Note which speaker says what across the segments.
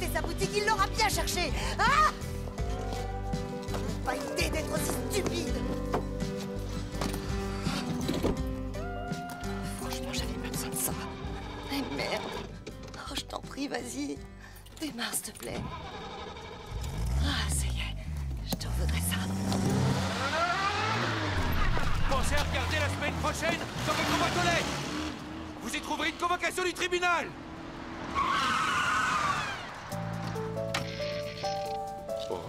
Speaker 1: racheté sa boutique, il l'aura bien cherché. Ah! Pas idée d'être aussi stupide. Franchement, j'avais pas besoin de ça. Mais merde. Oh, je t'en prie, vas-y. Démarre, s'il te plaît. Ah, ça y est. Je te voudrais ça.
Speaker 2: Pensez à regarder la semaine prochaine dans votre boîte aux lettres. Vous y trouverez une convocation du tribunal. Oh.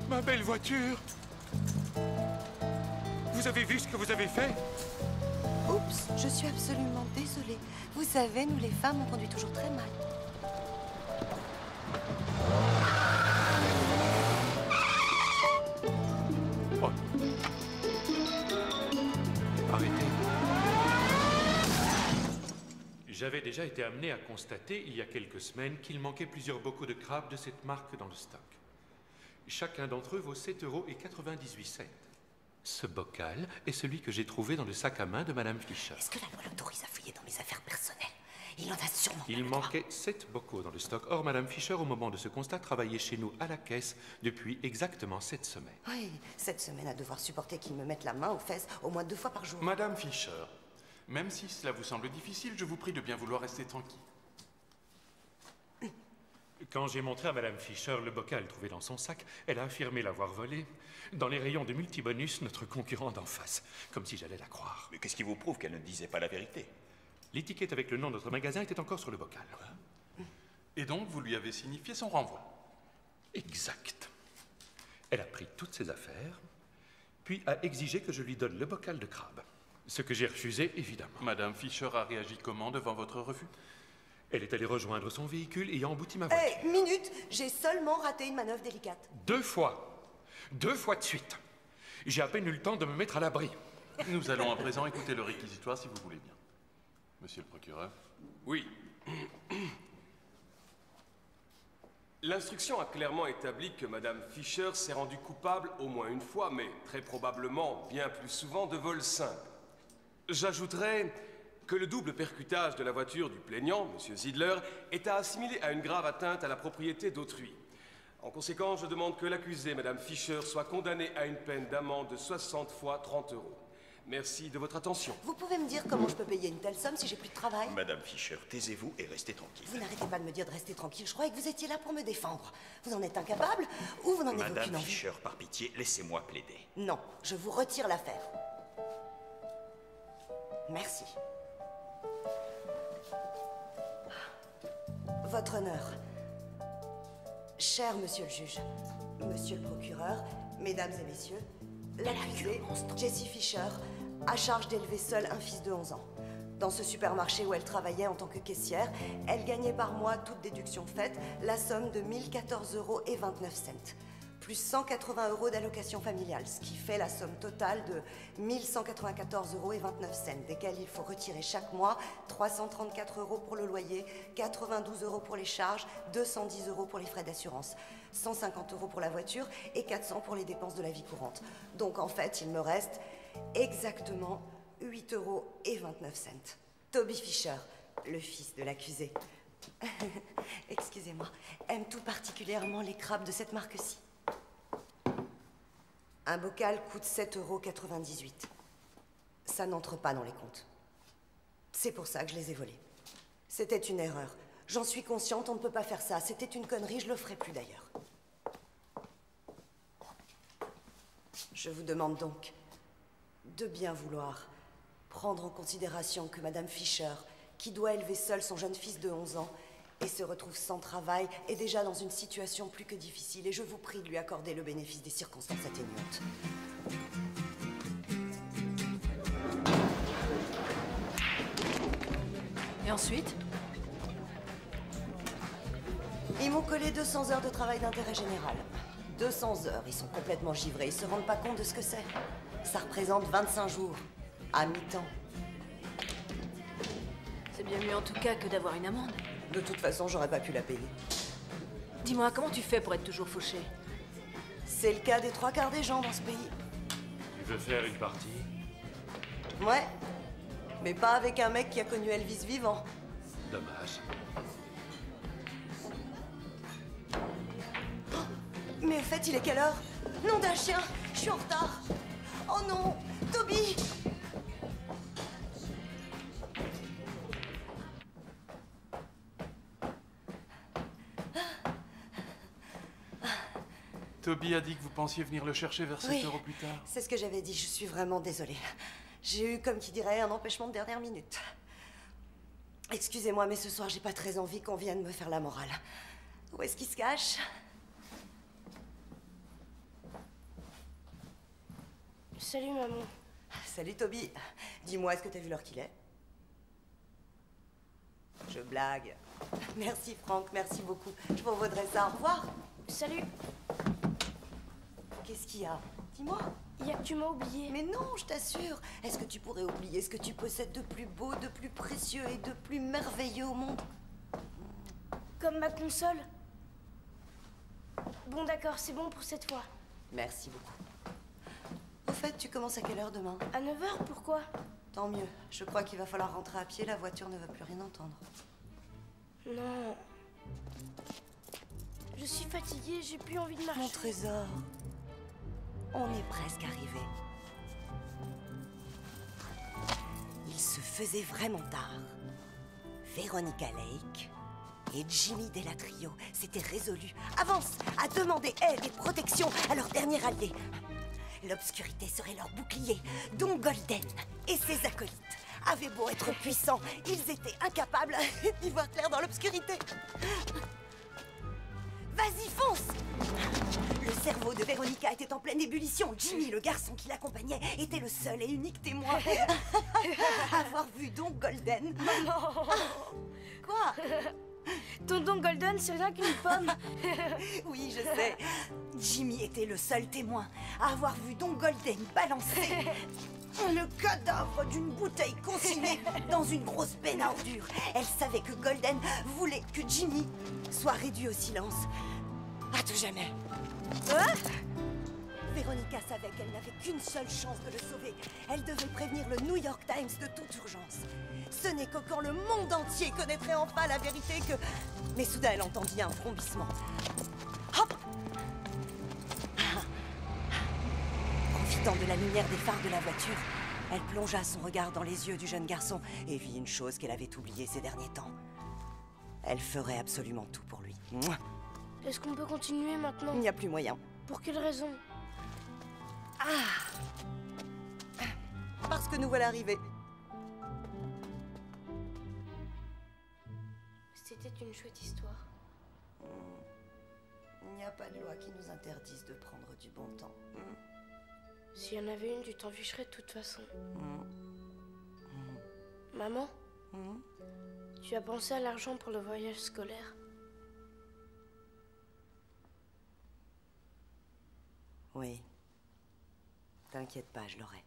Speaker 2: Ma belle voiture. Vous avez vu ce que vous avez fait?
Speaker 1: Oups, je suis absolument désolée. Vous savez, nous les femmes, on conduit toujours très mal.
Speaker 2: Oh. Arrêtez. J'avais déjà été amené à constater il y a quelques semaines qu'il manquait plusieurs bocaux de crabes de cette marque dans le stock. Chacun d'entre eux vaut 7,98 €. Ce bocal est celui que j'ai trouvé dans le sac à main de Madame Fischer.
Speaker 1: Est-ce que la loi l'autorise à fouiller dans mes affaires personnelles? Il en a sûrement.
Speaker 2: Il manquait 7 bocaux dans le stock. Or, Madame Fischer, au moment de ce constat, travaillait chez nous à la caisse depuis exactement 7 semaines.
Speaker 1: Oui, 7 semaines à devoir supporter qu'il me mette la main aux fesses au moins 2 fois par jour.
Speaker 3: Madame Fischer, même si cela vous semble difficile, je vous prie de bien vouloir rester tranquille.
Speaker 2: Quand j'ai montré à Madame Fischer le bocal trouvé dans son sac, elle a affirmé l'avoir volé dans les rayons de multibonus, notre concurrent d'en face, comme si j'allais la croire.
Speaker 4: Mais qu'est-ce qui vous prouve qu'elle ne disait pas la vérité?
Speaker 2: L'étiquette avec le nom de notre magasin était encore sur le bocal.
Speaker 3: Et donc, vous lui avez signifié son renvoi?
Speaker 2: Exact. Elle a pris toutes ses affaires, puis a exigé que je lui donne le bocal de crabe. Ce que j'ai refusé, évidemment.
Speaker 3: Madame Fischer a réagi comment devant votre refus?
Speaker 2: Elle est allée rejoindre son véhicule et a embouti ma voiture.
Speaker 1: Hé, minute, j'ai seulement raté une manœuvre délicate.
Speaker 2: 2 fois. 2 fois de suite. J'ai à peine eu le temps de me mettre à l'abri.
Speaker 3: Nous allons à présent écouter le réquisitoire si vous voulez bien. Monsieur le procureur.
Speaker 5: Oui. L'instruction a clairement établi que Madame Fischer s'est rendue coupable au moins une fois, mais très probablement bien plus souvent de vol simple. J'ajouterais que le double percutage de la voiture du plaignant, M. Zidler, est à assimiler à une grave atteinte à la propriété d'autrui. En conséquence, je demande que l'accusée, Mme Fischer, soit condamnée à une peine d'amende de 60 fois 30 €. Merci de votre attention.
Speaker 1: Vous pouvez me dire comment je peux payer une telle somme si j'ai plus de travail?
Speaker 4: Madame Fischer, taisez-vous et restez tranquille.
Speaker 1: Vous n'arrêtez pas de me dire de rester tranquille. Je croyais que vous étiez là pour me défendre. Vous en êtes incapable ou vous n'en avez aucune
Speaker 4: Madame
Speaker 1: envie?
Speaker 4: Fischer, par pitié, laissez-moi plaider.
Speaker 1: Non, je vous retire l'affaire. Merci. Votre honneur. Cher monsieur le juge, monsieur le procureur, mesdames et messieurs, l'accusée, Jessie Fischer, a charge d'élever seule un fils de 11 ans. Dans ce supermarché où elle travaillait en tant que caissière, elle gagnait par mois, toute déduction faite, la somme de 1014,29 €, plus 180 € d'allocation familiale, ce qui fait la somme totale de 1194,29 €, desquels il faut retirer chaque mois 334 € pour le loyer, 92 € pour les charges, 210 € pour les frais d'assurance, 150 € pour la voiture et 400 € pour les dépenses de la vie courante. Donc en fait, il me reste exactement 8,29 €. Toby Fischer, le fils de l'accusé, excusez-moi, aime tout particulièrement les crabes de cette marque-ci. Un bocal coûte 7,98 €. Ça n'entre pas dans les comptes. C'est pour ça que je les ai volés. C'était une erreur. J'en suis consciente, on ne peut pas faire ça. C'était une connerie, je le ferai plus d'ailleurs. Je vous demande donc de bien vouloir prendre en considération que Madame Fischer, qui doit élever seule son jeune fils de 11 ans, et se retrouve sans travail, est déjà dans une situation plus que difficile, et je vous prie de lui accorder le bénéfice des circonstances atténuantes.
Speaker 6: Et ensuite?
Speaker 1: Ils m'ont collé 200 heures de travail d'intérêt général. 200 heures, ils sont complètement givrés, ils se rendent pas compte de ce que c'est. Ça représente 25 jours, à mi-temps.
Speaker 6: C'est bien mieux en tout cas que d'avoir une amende.
Speaker 1: De toute façon, j'aurais pas pu la payer.
Speaker 6: Dis-moi, comment tu fais pour être toujours fauché?
Speaker 1: C'est le cas des 3/4 des gens dans ce pays.
Speaker 2: veux faire une partie?
Speaker 1: Ouais. Mais pas avec un mec qui a connu Elvis vivant.
Speaker 2: Dommage.
Speaker 1: Mais au fait, il est quelle heure? Nom d'un chien, je suis en retard. Oh non, Toby!
Speaker 3: Toby a dit que vous pensiez venir le chercher vers 7 heures au plus tard.
Speaker 1: C'est ce que j'avais dit, je suis vraiment désolée. J'ai eu, comme qui dirait, un empêchement de dernière minute. Excusez-moi, mais ce soir, j'ai pas très envie qu'on vienne me faire la morale. Où est-ce qu'il se cache?
Speaker 7: Salut, maman.
Speaker 1: Salut, Toby. Dis-moi, est-ce que t'as vu l'heure qu'il est? Je blague. Merci, Franck, merci beaucoup. Je vous revaudrai ça. Au revoir.
Speaker 7: Salut.
Speaker 1: Qu'est-ce qu'il y a? Dis-moi.
Speaker 7: Il y a que tu m'as oublié.
Speaker 1: Mais non, je t'assure. Est-ce que tu pourrais oublier ce que tu possèdes de plus beau, de plus précieux et de plus merveilleux au monde?
Speaker 7: Comme ma console. Bon, d'accord, c'est bon pour cette fois.
Speaker 1: Merci beaucoup. Au fait, tu commences à quelle heure demain?
Speaker 7: À 9 h, pourquoi?
Speaker 1: Tant mieux. Je crois qu'il va falloir rentrer à pied. La voiture ne veut plus rien entendre.
Speaker 7: Non. Je suis fatiguée, j'ai plus envie de marcher.
Speaker 1: Mon trésor. On est presque arrivé. Il se faisait vraiment tard. Véronica Lake et Jimmy Delatrio s'étaient résolus, avance, à demander aide et protection à leur dernier allié. L'obscurité serait leur bouclier, dont Golden et ses acolytes avaient beau être puissants, ils étaient incapables d'y voir clair dans l'obscurité. Vas-y, fonce! Le cerveau de Véronica était en pleine ébullition. Jimmy, le garçon qui l'accompagnait, était le seul et unique témoin à avoir vu Don Golden.
Speaker 7: Maman!
Speaker 1: Quoi?
Speaker 7: Tonton Golden, c'est rien qu'une pomme.
Speaker 1: Oui, je sais. Jimmy était le seul témoin à avoir vu Don Golden balancer le cadavre d'une bouteille consignée dans une grosse benne à ordures. Elle savait que Golden voulait que Jimmy soit réduit au silence. À tout jamais. Hein? Véronica savait qu'elle n'avait qu'une seule chance de le sauver. Elle devait prévenir le New York Times de toute urgence. Ce n'est que quand le monde entier connaîtrait enfin la vérité que... Mais soudain, elle entendit un frombissement. Hop! Profitant de la lumière des phares de la voiture, elle plongea son regard dans les yeux du jeune garçon et vit une chose qu'elle avait oubliée ces derniers temps. Elle ferait absolument tout pour lui. Mouah.
Speaker 7: Est-ce qu'on peut continuer maintenant?
Speaker 1: Il n'y a plus moyen.
Speaker 7: Pour quelle raison?
Speaker 1: Parce que nous voilà arrivés.
Speaker 7: C'était une chouette histoire.
Speaker 1: Il n'y a pas de loi qui nous interdise de prendre du bon temps.
Speaker 7: S'il y en avait une, tu t'en ficherais de toute façon. Maman, tu as pensé à l'argent pour le voyage scolaire?
Speaker 1: Oui. T'inquiète pas, je l'aurai.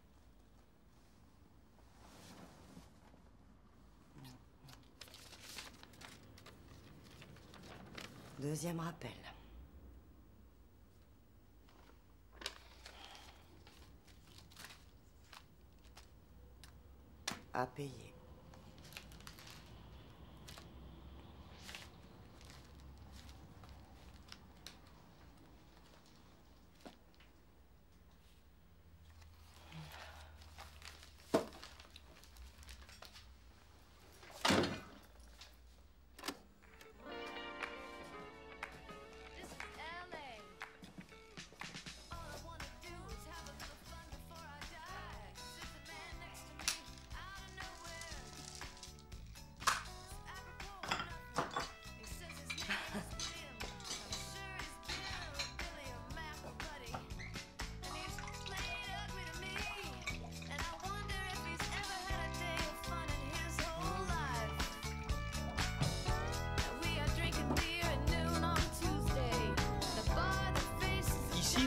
Speaker 1: Deuxième rappel. À payer.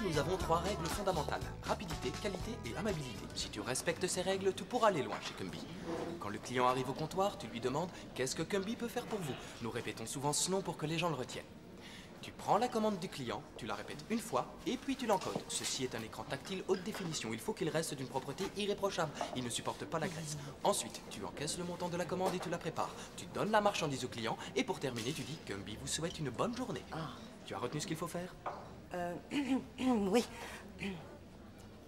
Speaker 8: Nous avons 3 règles fondamentales. Rapidité, qualité et amabilité. Si tu respectes ces règles, tu pourras aller loin chez Cumby. Quand le client arrive au comptoir, tu lui demandes « Qu'est-ce que Cumby peut faire pour vous ?» Nous répétons souvent ce nom pour que les gens le retiennent. Tu prends la commande du client, tu la répètes une fois, et puis tu l'encodes. Ceci est un écran tactile haute définition. Il faut qu'il reste d'une propreté irréprochable. Il ne supporte pas la graisse. Ensuite, tu encaisses le montant de la commande et tu la prépares. Tu donnes la marchandise au client, et pour terminer, tu dis « Cumby vous souhaite une bonne journée ». Tu as retenu ce qu'il faut faire?
Speaker 1: Oui.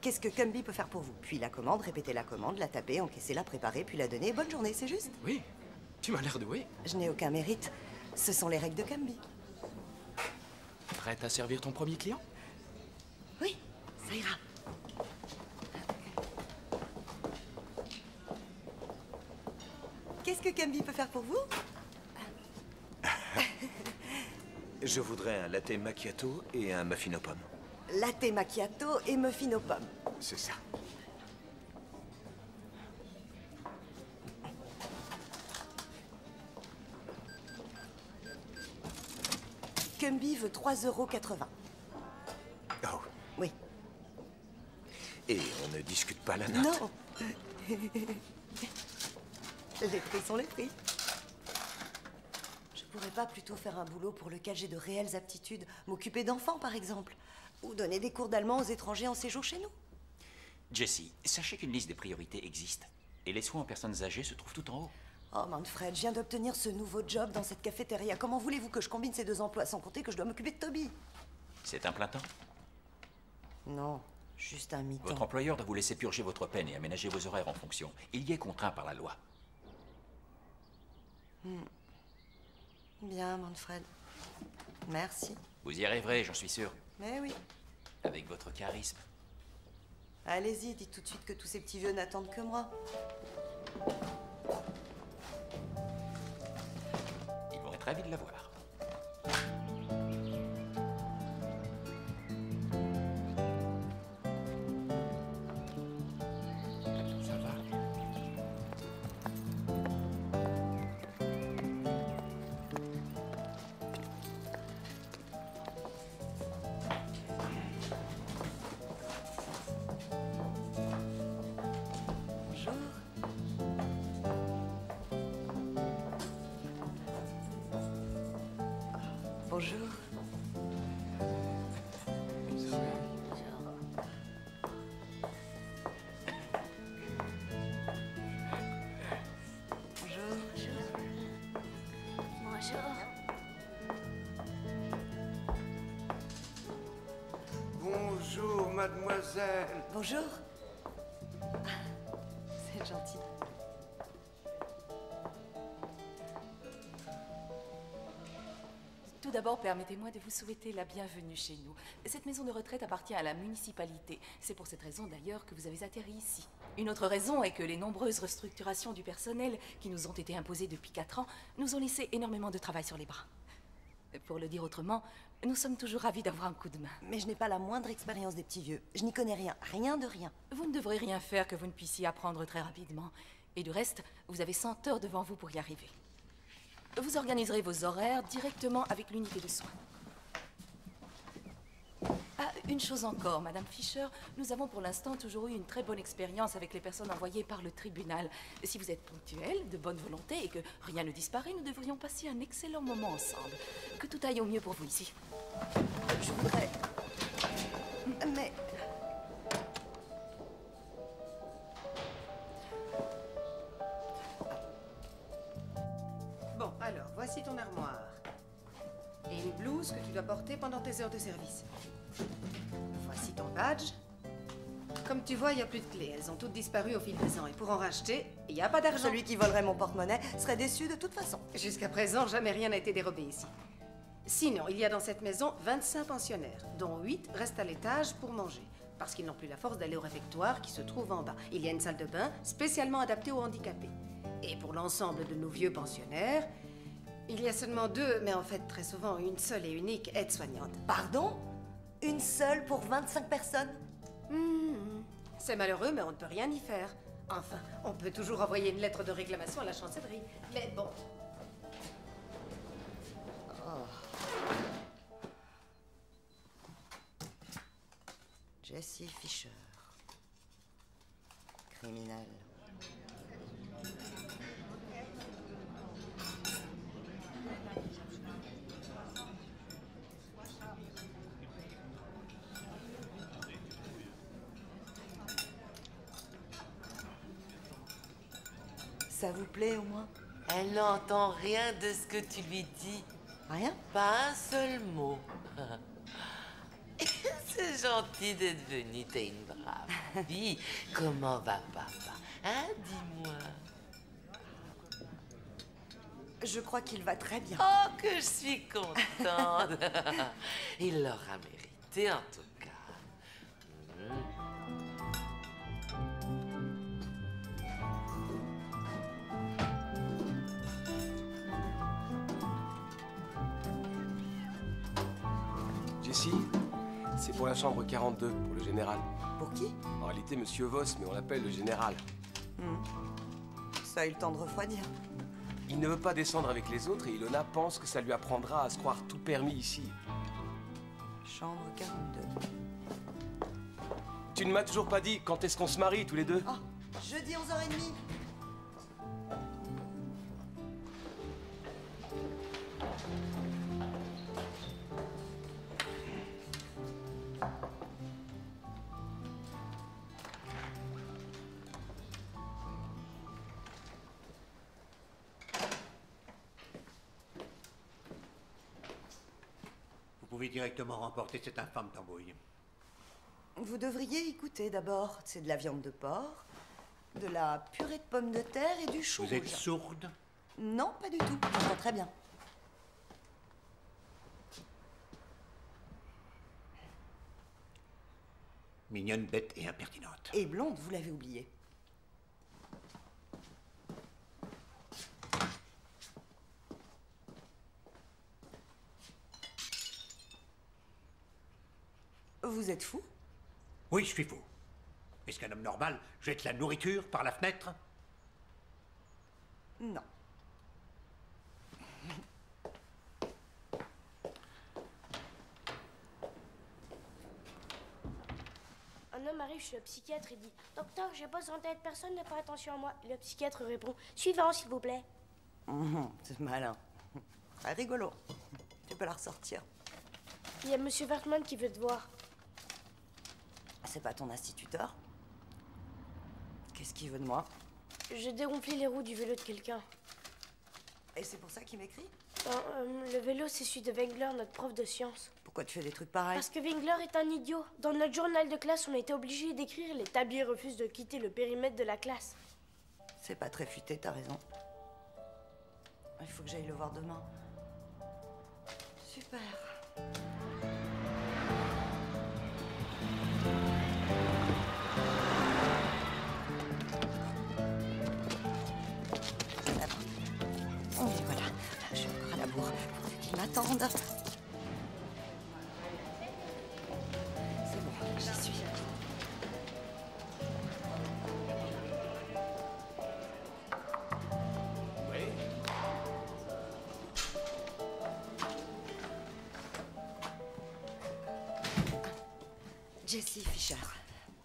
Speaker 1: Qu'est-ce que Cumby peut faire pour vous? Puis la commande, répéter la commande, la taper, encaisser, la préparer, puis la donner. Bonne journée, c'est juste?
Speaker 8: Oui, tu m'as l'air doué.
Speaker 1: Je n'ai aucun mérite. Ce sont les règles de Cumby.
Speaker 8: Prête à servir ton premier client?
Speaker 1: Oui, ça ira. Qu'est-ce que Cumby peut faire pour vous?
Speaker 9: Je voudrais un latte macchiato et un muffin aux pommes.
Speaker 1: Latte macchiato et muffin aux pommes.
Speaker 9: C'est ça.
Speaker 1: Cumby veut 3,80 €.
Speaker 9: Oh.
Speaker 1: Oui.
Speaker 9: Et on ne discute pas la note?
Speaker 1: Non. Les prix sont les prix. Je pourrais pas plutôt faire un boulot pour lequel j'ai de réelles aptitudes, m'occuper d'enfants par exemple, ou donner des cours d'allemand aux étrangers en séjour chez nous?
Speaker 4: Jessie, sachez qu'une liste des priorités existe. Et les soins aux personnes âgées se trouvent tout en haut.
Speaker 1: Oh Manfred, je viens d'obtenir ce nouveau job dans cette cafétéria. Comment voulez-vous que je combine ces deux emplois, sans compter que je dois m'occuper de Toby?
Speaker 4: C'est un plein temps.
Speaker 1: Non, juste un mi-temps.
Speaker 4: Votre employeur doit vous laisser purger votre peine et aménager vos horaires en fonction. Il y est contraint par la loi.
Speaker 1: Bien, Manfred. Merci.
Speaker 4: Vous y arriverez, j'en suis sûr.
Speaker 1: Mais oui.
Speaker 4: Avec votre charisme.
Speaker 1: Allez-y, dites tout de suite que tous ces petits vieux n'attendent que moi.
Speaker 4: Ils vont être ravis de la voir.
Speaker 8: Ça va?
Speaker 1: Bonjour. Bonjour. Bonjour.
Speaker 7: Bonjour.
Speaker 10: Bonjour, mademoiselle.
Speaker 1: Bonjour. C'est gentil.
Speaker 11: Tout d'abord, permettez-moi de vous souhaiter la bienvenue chez nous. Cette maison de retraite appartient à la municipalité. C'est pour cette raison d'ailleurs que vous avez atterri ici. Une autre raison est que les nombreuses restructurations du personnel qui nous ont été imposées depuis 4 ans nous ont laissé énormément de travail sur les bras. Pour le dire autrement, nous sommes toujours ravis d'avoir un coup de main.
Speaker 1: Mais je n'ai pas la moindre expérience des petits vieux. Je n'y connais rien, rien de rien.
Speaker 11: Vous ne devrez rien faire que vous ne puissiez apprendre très rapidement. Et du reste, vous avez 100 heures devant vous pour y arriver. Vous organiserez vos horaires directement avec l'unité de soins. Ah, une chose encore, Madame Fisher, nous avons pour l'instant toujours eu une très bonne expérience avec les personnes envoyées par le tribunal. Si vous êtes ponctuelle, de bonne volonté et que rien ne disparaît, nous devrions passer un excellent moment ensemble. Que tout aille au mieux pour vous ici.
Speaker 1: Je voudrais... Mais...
Speaker 12: Bon, alors, voici ton armoire. Et une blouse que tu dois porter pendant tes heures de service. Voici ton badge. Comme tu vois, il n'y a plus de clés. Elles ont toutes disparu au fil des ans. Et pour en racheter, il n'y a pas d'argent.
Speaker 1: Celui qui volerait mon porte-monnaie serait déçu de toute façon.
Speaker 12: Jusqu'à présent, jamais rien n'a été dérobé ici. Sinon, il y a dans cette maison 25 pensionnaires, dont 8 restent à l'étage pour manger, parce qu'ils n'ont plus la force d'aller au réfectoire qui se trouve en bas. Il y a une salle de bain spécialement adaptée aux handicapés. Et pour l'ensemble de nos vieux pensionnaires, il y a seulement 2, mais en fait très souvent une seule et unique aide-soignante.
Speaker 1: Pardon? Une seule pour 25 personnes?
Speaker 12: C'est malheureux, mais on ne peut rien y faire. Enfin, on peut toujours envoyer une lettre de réclamation à la chancellerie. Mais bon.
Speaker 1: Jessie Fisher. Criminel. Ça vous plaît au moins?
Speaker 13: Elle n'entend rien de ce que tu lui dis.
Speaker 1: Rien?
Speaker 13: Pas un seul mot. C'est gentil d'être venue, t'es une brave fille. Comment va papa? Hein, dis-moi.
Speaker 1: Je crois qu'il va très bien.
Speaker 13: Oh, que je suis contente. Il l'aura mérité, en tout cas.
Speaker 5: Jessie, c'est pour la chambre 42, pour le général.
Speaker 1: Pour qui?
Speaker 5: En réalité, Monsieur Voss, mais on l'appelle le général.
Speaker 1: Ça a eu le temps de refroidir.
Speaker 5: Il ne veut pas descendre avec les autres et Ilona pense que ça lui apprendra à se croire tout permis ici.
Speaker 1: Chambre 42.
Speaker 5: Tu ne m'as toujours pas dit quand est-ce qu'on se marie tous les deux?
Speaker 1: Ah, jeudi 11h30.
Speaker 14: Vous pouvez directement remporter cette infâme tambouille.
Speaker 1: Vous devriez écouter d'abord. C'est de la viande de porc, de la purée de pommes de terre et du chou
Speaker 14: Vous êtes
Speaker 1: rouge.
Speaker 14: sourde?
Speaker 1: Non, pas du tout. J'entends très bien.
Speaker 14: Mignonne, bête et impertinente.
Speaker 1: Et blonde, vous l'avez oublié. Vous êtes fou?
Speaker 14: Oui, je suis fou. Est-ce qu'un homme normal jette la nourriture par la fenêtre?
Speaker 1: Non.
Speaker 7: Un homme arrive chez le psychiatre et dit « Docteur, j'ai pas besoin d'aide, personne ne fait attention à moi. » Le psychiatre répond « Suivant, s'il vous plaît. »
Speaker 1: C'est malin. Très rigolo. Tu peux la ressortir.
Speaker 7: Il y a Monsieur Wertmann qui veut te voir.
Speaker 1: C'est pas ton instituteur? Qu'est-ce qu'il veut de moi?
Speaker 7: J'ai dégonflé les roues du vélo de quelqu'un.
Speaker 1: Et c'est pour ça qu'il m'écrit?
Speaker 7: Le vélo, c'est celui de Wengler, notre prof de sciences.
Speaker 1: Pourquoi tu fais des trucs pareils?
Speaker 7: Parce que Wengler est un idiot. Dans notre journal de classe, on a été obligé d'écrire « Les tabliers refusent de quitter le périmètre de la classe ».
Speaker 1: C'est pas très futé, t'as raison. Il faut que j'aille le voir demain. Super. Et voilà, je suis encore à la bourre. Faut qu'ils m'attendent. C'est bon, j'y suis.
Speaker 5: Oui.
Speaker 1: Jessie Fisher.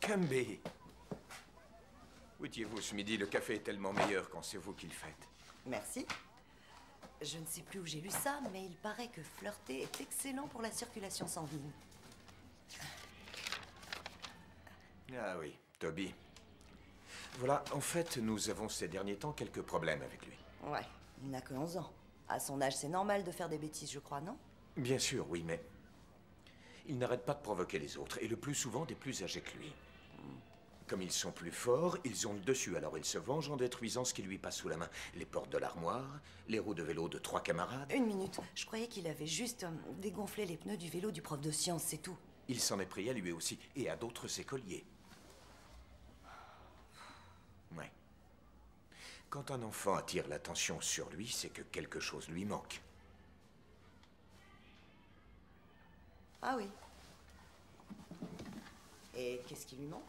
Speaker 9: Cumby. Où étiez-vous ce midi? Le café est tellement meilleur quand c'est vous qui le faites.
Speaker 1: Merci. Je ne sais plus où j'ai lu ça, mais il paraît que flirter est excellent pour la circulation sanguine.
Speaker 9: Ah oui, Toby. Voilà, en fait, nous avons ces derniers temps quelques problèmes avec lui.
Speaker 1: Ouais, il n'a que 11 ans. À son âge, c'est normal de faire des bêtises, je crois, non?
Speaker 9: Bien sûr, oui, mais il n'arrête pas de provoquer les autres, et le plus souvent des plus âgés que lui. Comme ils sont plus forts, ils ont le dessus, alors ils se vengent en détruisant ce qui lui passe sous la main. Les portes de l'armoire, les roues de vélo de 3 camarades.
Speaker 1: Une minute, je croyais qu'il avait juste dégonflé les pneus du vélo du prof de sciences, c'est tout.
Speaker 9: Il s'en est pris à lui aussi, et à d'autres écoliers. Ouais. Quand un enfant attire l'attention sur lui, c'est que quelque chose lui manque.
Speaker 1: Ah oui. Et qu'est-ce qui lui manque?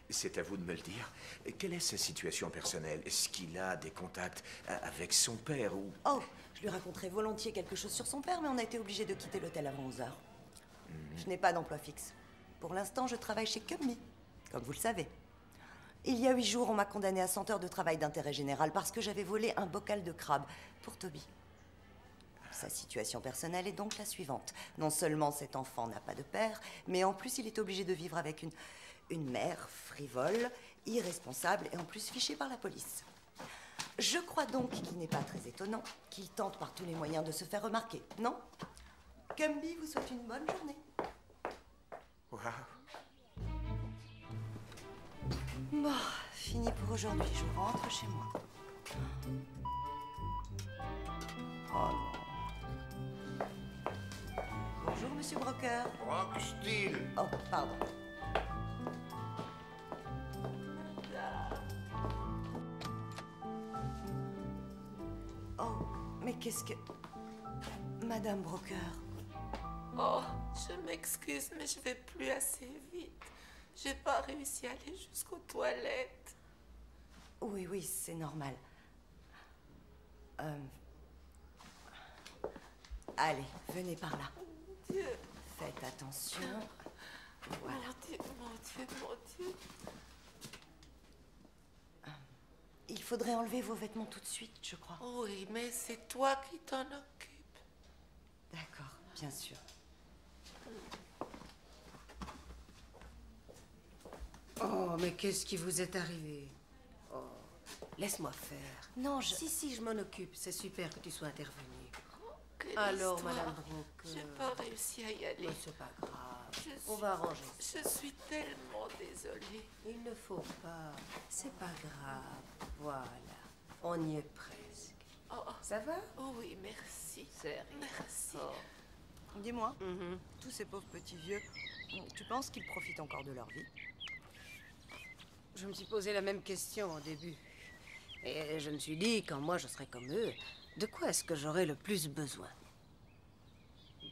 Speaker 9: C'est à vous de me le dire. Quelle est sa situation personnelle? Est-ce qu'il a des contacts avec son père ou...
Speaker 1: Oh, je lui raconterais volontiers quelque chose sur son père, mais on a été obligé de quitter l'hôtel avant 11h. Je n'ai pas d'emploi fixe. Pour l'instant, je travaille chez Cumby, comme vous le savez. Il y a 8 jours, on m'a condamné à 100 heures de travail d'intérêt général parce que j'avais volé un bocal de crabe pour Toby. Sa situation personnelle est donc la suivante. Non seulement cet enfant n'a pas de père, mais en plus il est obligé de vivre avec une mère frivole irresponsable et en plus fiché par la police. Je crois donc qu'il n'est pas très étonnant qu'il tente par tous les moyens de se faire remarquer, non? Gumby vous souhaite une bonne journée.
Speaker 10: Waouh.
Speaker 1: Bon, fini pour aujourd'hui, je rentre chez moi. Oh non. Bonjour, monsieur Broker.
Speaker 10: Rock Steel.
Speaker 1: Oh, pardon. Oh, mais qu'est-ce que... Madame Broker.
Speaker 13: Oh, je m'excuse, mais je vais plus assez vite. J'ai pas réussi à aller jusqu'aux toilettes.
Speaker 1: Oui, oui, c'est normal. Allez, venez par là.
Speaker 13: Dieu.
Speaker 1: Faites attention. Voilà.
Speaker 13: Mon Dieu, mon Dieu.
Speaker 1: Il faudrait enlever vos vêtements tout de suite, je crois.
Speaker 13: Oui, mais c'est toi qui t'en occupes.
Speaker 1: D'accord, bien sûr.
Speaker 12: Oh, mais qu'est-ce qui vous est arrivé? Oh, laisse-moi faire.
Speaker 1: Non,
Speaker 12: Si, je m'en occupe. C'est super que tu sois intervenue.
Speaker 13: Quelle
Speaker 12: Alors,
Speaker 13: histoire.
Speaker 12: Madame Broker.
Speaker 13: J'ai pas réussi à y aller.
Speaker 12: Mais c'est pas grave. On va arranger ça.
Speaker 13: Je suis tellement désolée.
Speaker 12: Il ne faut pas. C'est pas grave. Voilà. On y est presque.
Speaker 13: Oh.
Speaker 12: Ça va?
Speaker 13: Oh oui, merci.
Speaker 12: C'est rien.
Speaker 13: Merci.
Speaker 1: Dis-moi, tous ces pauvres petits vieux, tu penses qu'ils profitent encore de leur vie?
Speaker 12: Je me suis posé la même question au début. Et je me suis dit, quand moi je serai comme eux, de quoi est-ce que j'aurai le plus besoin?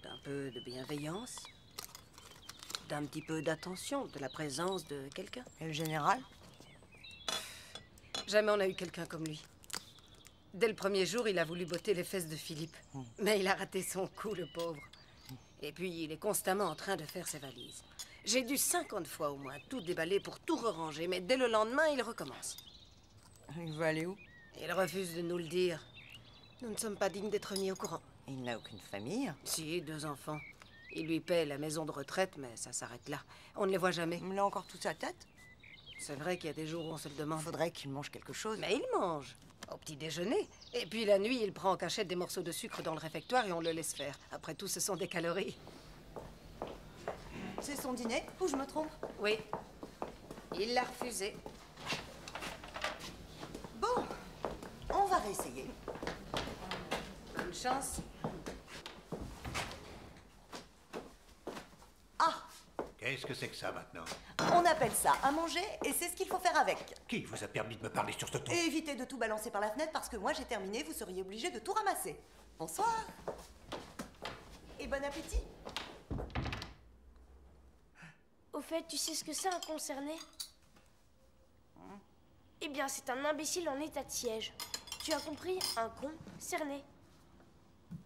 Speaker 12: D'un peu de bienveillance? D'un petit peu d'attention, de la présence de quelqu'un?
Speaker 1: Et le général?
Speaker 12: Jamais on n'a eu quelqu'un comme lui. Dès le premier jour, il a voulu botter les fesses de Philippe. Mais il a raté son coup, le pauvre. Et puis, il est constamment en train de faire ses valises. J'ai dû 50 fois au moins tout déballer pour tout ranger, mais dès le lendemain, il recommence.
Speaker 1: Il veut aller où?
Speaker 12: Il refuse de nous le dire. Nous ne sommes pas dignes d'être mis au courant.
Speaker 1: Il n'a aucune famille?
Speaker 12: Si, 2 enfants. Il lui paie la maison de retraite, mais ça s'arrête là. On ne les voit jamais.
Speaker 1: Il a encore toute sa tête?
Speaker 12: C'est vrai qu'il y a des jours où on se le demande.
Speaker 1: Faudrait qu'il mange quelque chose.
Speaker 12: Mais il mange. Au petit déjeuner. Et puis la nuit, il prend en cachette des morceaux de sucre dans le réfectoire et on le laisse faire. Après tout, ce sont des calories.
Speaker 1: C'est son dîner, ou je me trompe?
Speaker 12: Oui. Il l'a refusé.
Speaker 1: Bon, on va réessayer.
Speaker 12: Bonne chance.
Speaker 1: Ah!
Speaker 14: Qu'est-ce que c'est que ça maintenant?
Speaker 1: On appelle ça à manger et c'est ce qu'il faut faire avec.
Speaker 14: Qui vous a permis de me parler sur ce ton?
Speaker 1: Et évitez de tout balancer par la fenêtre parce que moi j'ai terminé, vous seriez obligé de tout ramasser. Bonsoir. Et bon appétit.
Speaker 7: Au fait, tu sais ce que c'est un concerné? Eh bien, c'est un imbécile en état de siège. Tu as compris? Un con cerné.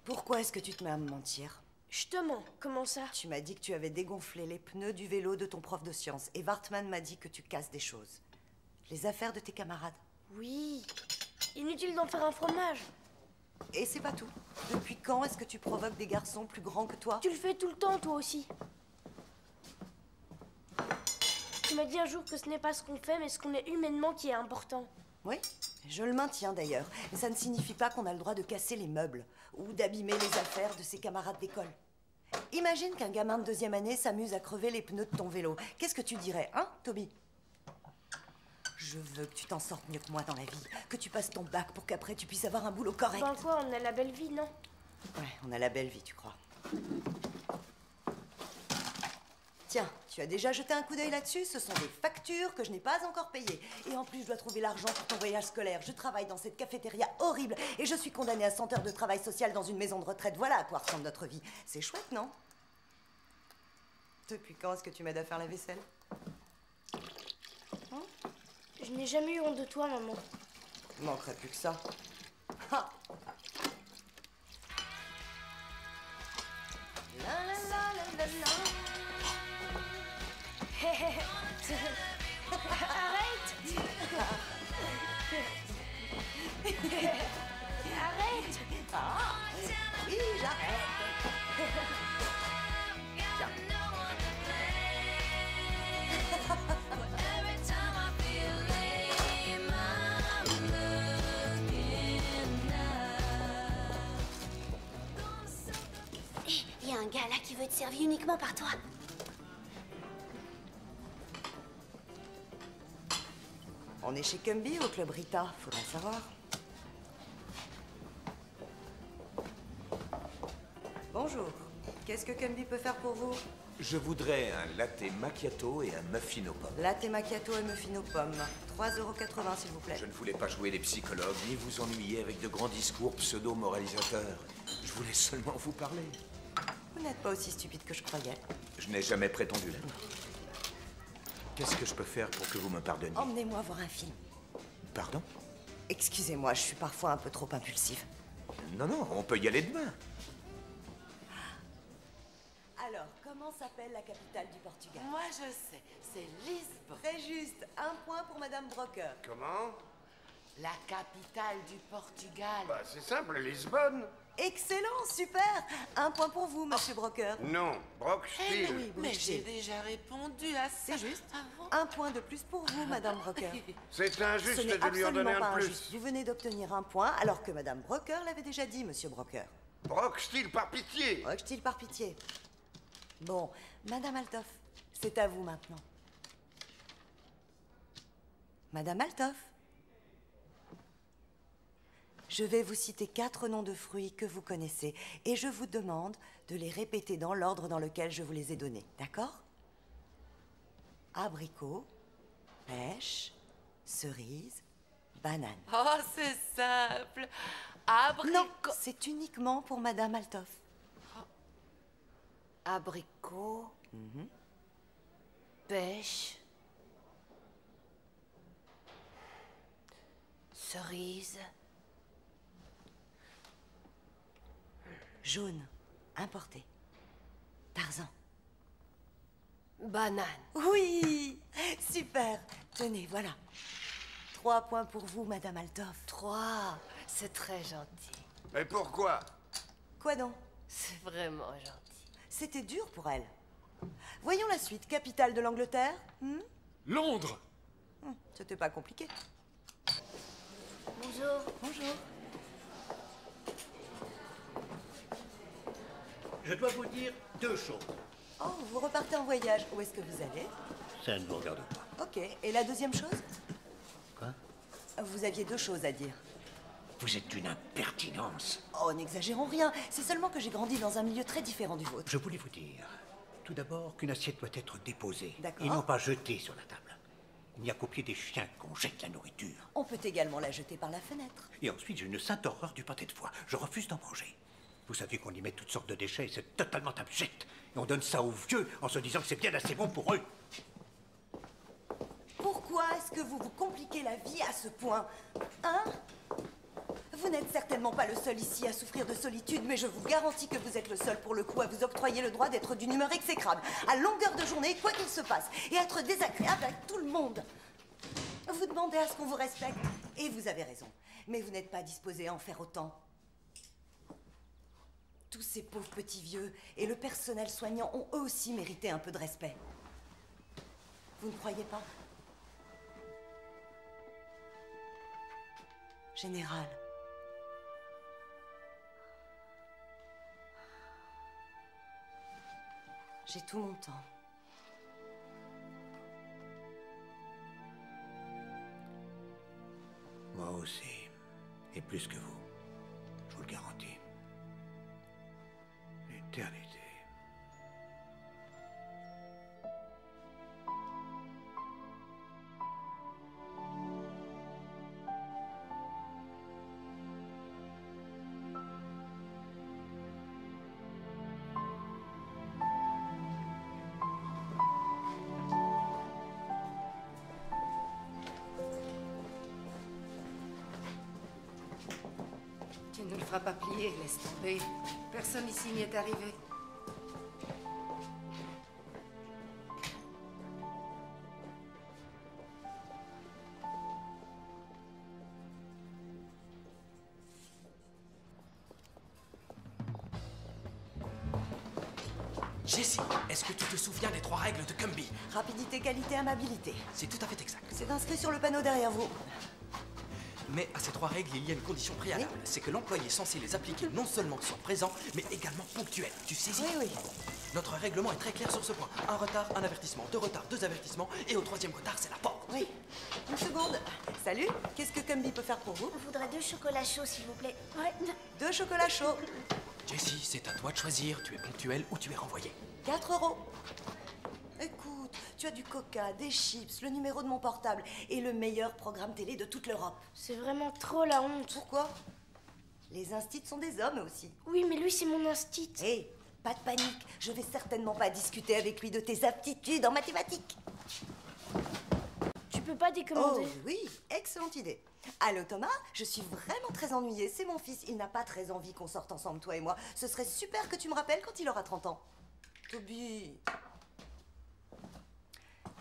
Speaker 1: Pourquoi est-ce que tu te mets à me mentir?
Speaker 7: Je te mens. Comment ça?
Speaker 1: Tu m'as dit que tu avais dégonflé les pneus du vélo de ton prof de sciences et Wartman m'a dit que tu casses des choses. Les affaires de tes camarades.
Speaker 7: Oui. Inutile d'en faire un fromage.
Speaker 1: Et c'est pas tout. Depuis quand est-ce que tu provoques des garçons plus grands que toi?
Speaker 7: Tu le fais tout le temps, toi aussi. Tu m'as dit un jour que ce n'est pas ce qu'on fait, mais ce qu'on est humainement qui est important.
Speaker 1: Oui, je le maintiens d'ailleurs. Mais ça ne signifie pas qu'on a le droit de casser les meubles ou d'abîmer les affaires de ses camarades d'école. Imagine qu'un gamin de 2e année s'amuse à crever les pneus de ton vélo. Qu'est-ce que tu dirais, hein, Toby? Je veux que tu t'en sortes mieux que moi dans la vie. Que tu passes ton bac pour qu'après tu puisses avoir un boulot correct.
Speaker 7: Ben quoi, on a la belle vie, non?
Speaker 1: Ouais, on a la belle vie, tu crois. Tiens, tu as déjà jeté un coup d'œil là-dessus? Ce sont des factures que je n'ai pas encore payées. Et en plus, je dois trouver l'argent pour ton voyage scolaire. Je travaille dans cette cafétéria horrible et je suis condamnée à 100 heures de travail social dans une maison de retraite. Voilà à quoi ressemble notre vie. C'est chouette, non? Depuis quand est-ce que tu m'aides à faire la vaisselle?
Speaker 7: Je n'ai jamais eu honte de toi, maman.
Speaker 1: Il manquerait plus que ça. Ha! La la la la la la.
Speaker 7: Arrête! Arrête!
Speaker 1: Ah, oui, j'arrête. Tiens.
Speaker 15: a un gars là qui veut être servi uniquement par toi.
Speaker 1: On est chez Cumby au Club Rita, faudrait savoir. Bonjour. Qu'est-ce que Cumby peut faire pour vous?
Speaker 9: Je voudrais un latte macchiato et un muffin aux pommes.
Speaker 1: Latte macchiato et muffin aux pommes. 3,80 € s'il vous plaît.
Speaker 9: Je ne voulais pas jouer les psychologues, ni vous ennuyer avec de grands discours pseudo-moralisateurs. Je voulais seulement vous parler.
Speaker 1: Vous n'êtes pas aussi stupide que je croyais.
Speaker 9: Je n'ai jamais prétendu l'être. Qu'est-ce que je peux faire pour que vous me pardonniez?
Speaker 1: Emmenez-moi voir un film.
Speaker 9: Pardon?
Speaker 1: Excusez-moi, je suis parfois un peu trop impulsive.
Speaker 9: Non, non, on peut y aller demain.
Speaker 1: Alors, comment s'appelle la capitale du Portugal?
Speaker 13: Moi, je sais. C'est Lisbonne.
Speaker 1: Très juste. Un point pour Madame Brocker.
Speaker 10: Comment?
Speaker 13: La capitale du Portugal.
Speaker 10: Bah, c'est simple, Lisbonne.
Speaker 1: Excellent, super. Un point pour vous, Monsieur Brocker.
Speaker 10: Non, Brockstill.
Speaker 1: Oui,
Speaker 13: Mais
Speaker 1: Brockstill.
Speaker 13: j'ai déjà répondu à ça.
Speaker 1: C'est juste.
Speaker 13: avant.
Speaker 1: Un point de plus pour vous, Madame Brocker.
Speaker 10: C'est injuste
Speaker 1: Ce n'est
Speaker 10: de lui en donner
Speaker 1: absolument
Speaker 10: un
Speaker 1: pas
Speaker 10: de plus.
Speaker 1: injuste. Vous venez d'obtenir un point, alors que Madame Brocker l'avait déjà dit, Monsieur Brocker.
Speaker 10: Brockstill, par pitié.
Speaker 1: Brockstill par pitié. Bon, Madame Altoff, c'est à vous maintenant. Madame Altoff. Je vais vous citer 4 noms de fruits que vous connaissez et je vous demande de les répéter dans l'ordre dans lequel je vous les ai donnés, d'accord? Abricot, pêche, cerise, banane.
Speaker 13: Oh, c'est simple.
Speaker 1: Non, c'est uniquement pour Madame Altoff.
Speaker 6: Abricot, pêche, cerise,
Speaker 1: jaune, importé. Tarzan.
Speaker 6: banane.
Speaker 1: Oui, super. Tenez, voilà. 3 points pour vous, Madame Altoff.
Speaker 6: 3, c'est très gentil.
Speaker 10: Mais pourquoi?
Speaker 1: Quoi donc?
Speaker 6: C'est vraiment gentil.
Speaker 1: C'était dur pour elle. Voyons la suite. Capitale de l'Angleterre?
Speaker 2: Londres.
Speaker 1: C'était pas compliqué.
Speaker 15: Bonjour.
Speaker 1: Bonjour.
Speaker 14: Je dois vous dire 2 choses.
Speaker 1: Oh, vous repartez en voyage. Où est-ce que vous allez?
Speaker 14: Ça ne vous regarde pas.
Speaker 1: Ok. Et la deuxième chose?
Speaker 14: Quoi?
Speaker 1: Vous aviez 2 choses à dire.
Speaker 14: Vous êtes une impertinence.
Speaker 1: Oh, n'exagérons rien. C'est seulement que j'ai grandi dans un milieu très différent du vôtre.
Speaker 14: Je voulais vous dire, tout d'abord, qu'une assiette doit être déposée.
Speaker 1: D'accord.
Speaker 14: Et non pas jetée sur la table. Il n'y a qu'au pied des chiens qu'on jette la nourriture.
Speaker 1: On peut également la jeter par la fenêtre.
Speaker 14: Et ensuite, j'ai une sainte horreur du pâté de foie. Je refuse d'en manger. Vous savez qu'on y met toutes sortes de déchets et c'est totalement abject. Et on donne ça aux vieux en se disant que c'est bien assez bon pour eux.
Speaker 1: Pourquoi est-ce que vous vous compliquez la vie à ce point? Hein? Vous n'êtes certainement pas le seul ici à souffrir de solitude, mais je vous garantis que vous êtes le seul pour le coup à vous octroyer le droit d'être d'une humeur exécrable, à longueur de journée, quoi qu'il se passe, et être désagréable avec tout le monde. Vous demandez à ce qu'on vous respecte, et vous avez raison, mais vous n'êtes pas disposé à en faire autant. Tous ces pauvres petits vieux et le personnel soignant ont eux aussi mérité un peu de respect. Vous ne croyez pas? Général. J'ai tout mon temps.
Speaker 14: Moi aussi. Et plus que vous. Je vous le garantis. L'éternité.
Speaker 12: Tu ne le feras pas plier, laisse tomber. Personne ici n'y est arrivé.
Speaker 8: Jessie, est-ce que tu te souviens des 3 règles de Cumby?
Speaker 1: Rapidité, qualité, amabilité.
Speaker 8: C'est tout à fait exact.
Speaker 1: C'est inscrit sur le panneau derrière vous.
Speaker 8: Mais à ces 3 règles, il y a une condition préalable. C'est que l'employé est censé les appliquer non seulement soit présent, mais également ponctuel. Tu saisis?
Speaker 1: Oui, oui.
Speaker 8: Notre règlement est très clair sur ce point. Un retard, un avertissement. 2 retards, 2 avertissements. Et au 3e retard, c'est la porte.
Speaker 1: Oui. Une seconde. Salut, qu'est-ce que Cumby peut faire pour vous?
Speaker 15: On voudrait 2 chocolats chauds, s'il vous plaît. Ouais.
Speaker 1: 2 chocolats chauds.
Speaker 8: Jessie, c'est à toi de choisir. Tu es ponctuel ou tu es renvoyé.
Speaker 1: 4 €. Écoute, tu as du coca, des chips, le numéro de mon portable et le meilleur programme télé de toute l'Europe.
Speaker 7: C'est vraiment trop la honte.
Speaker 1: Pourquoi? Les instits sont des hommes aussi.
Speaker 7: Oui, mais lui, c'est mon instit.
Speaker 1: Hé, pas de panique. Je vais certainement pas discuter avec lui de tes aptitudes en mathématiques.
Speaker 7: Tu peux pas décommander.
Speaker 1: Oh oui, excellente idée. Allô Thomas, je suis vraiment très ennuyée. C'est mon fils, il n'a pas très envie qu'on sorte ensemble, toi et moi. Ce serait super que tu me rappelles quand il aura 30 ans. Toby...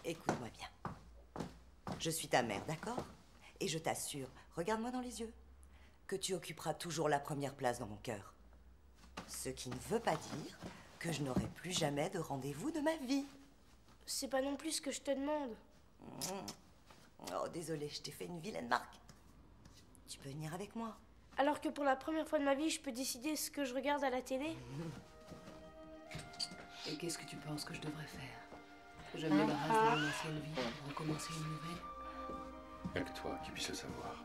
Speaker 1: Écoute-moi bien. Je suis ta mère, d'accord? Et je t'assure, regarde-moi dans les yeux, que tu occuperas toujours la première place dans mon cœur. Ce qui ne veut pas dire que je n'aurai plus jamais de rendez-vous de ma vie.
Speaker 7: C'est pas non plus ce que je te demande.
Speaker 1: Oh, désolée, je t'ai fait une vilaine marque. Tu peux venir avec moi.
Speaker 7: Alors que pour la première fois de ma vie, je peux décider ce que je regarde à la télé.
Speaker 16: Et qu'est-ce que tu penses que je devrais faire? Que je me débarrasse de mon ancienne vie pour recommencer une nouvelle?
Speaker 2: Il n'y a que toi qui puisses le savoir.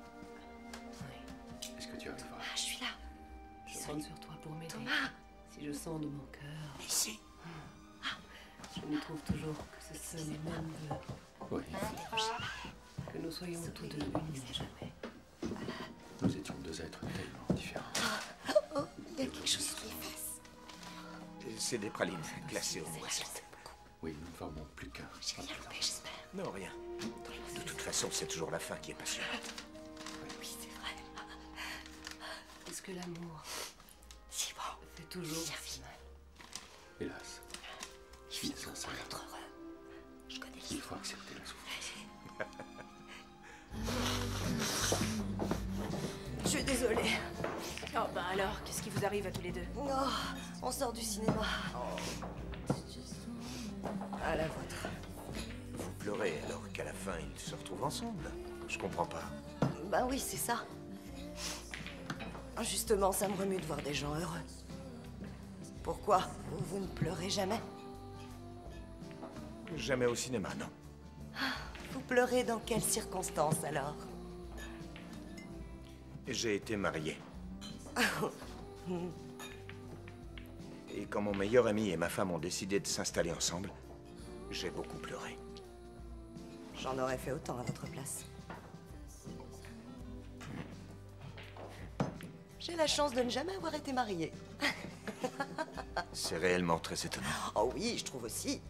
Speaker 16: Oui.
Speaker 2: Est-ce que tu arriveras?
Speaker 1: Je suis là.
Speaker 16: Je compte sur toi pour m'aider.
Speaker 1: Thomas.
Speaker 16: Si je sens de mon cœur.
Speaker 1: Ici.
Speaker 16: Je me trouve toujours que ce sont les mêmes vœux.
Speaker 2: Oui.
Speaker 16: Que nous soyons tous deux unis à jamais.
Speaker 2: Nous étions 2 êtres tellement différents.
Speaker 1: Oh, il y a quelque chose qui efface.
Speaker 9: C'est des pralines glacées aux noisettes.
Speaker 2: Oui, nous ne formons plus qu'un.
Speaker 1: J'ai rien loupé, j'espère.
Speaker 9: Non, rien. De toute façon, c'est toujours la fin qui est passionnante.
Speaker 1: Oui, c'est vrai.
Speaker 16: Est-ce que l'amour
Speaker 1: si bon.
Speaker 16: fait toujours si mal?
Speaker 2: Hélas.
Speaker 1: Il finit par être heureux. Je connais
Speaker 2: Il faut accepter la souffrance.
Speaker 1: Je suis désolée.
Speaker 11: Oh, bah alors, qu'est-ce qui vous arrive à tous les deux?
Speaker 1: Oh, on sort du cinéma. À la vôtre.
Speaker 9: Vous pleurez alors qu'à la fin, ils se retrouvent ensemble. Je comprends pas.
Speaker 1: Ben oui, c'est ça. Justement, ça me remue de voir des gens heureux. Pourquoi vous ne pleurez jamais?
Speaker 9: Jamais au cinéma, non.
Speaker 1: Vous pleurez dans quelles circonstances alors?
Speaker 9: J'ai été marié. Et quand mon meilleur ami et ma femme ont décidé de s'installer ensemble, j'ai beaucoup pleuré.
Speaker 1: J'en aurais fait autant à votre place. J'ai la chance de ne jamais avoir été mariée.
Speaker 9: C'est réellement très étonnant.
Speaker 1: Oh oui, je trouve aussi.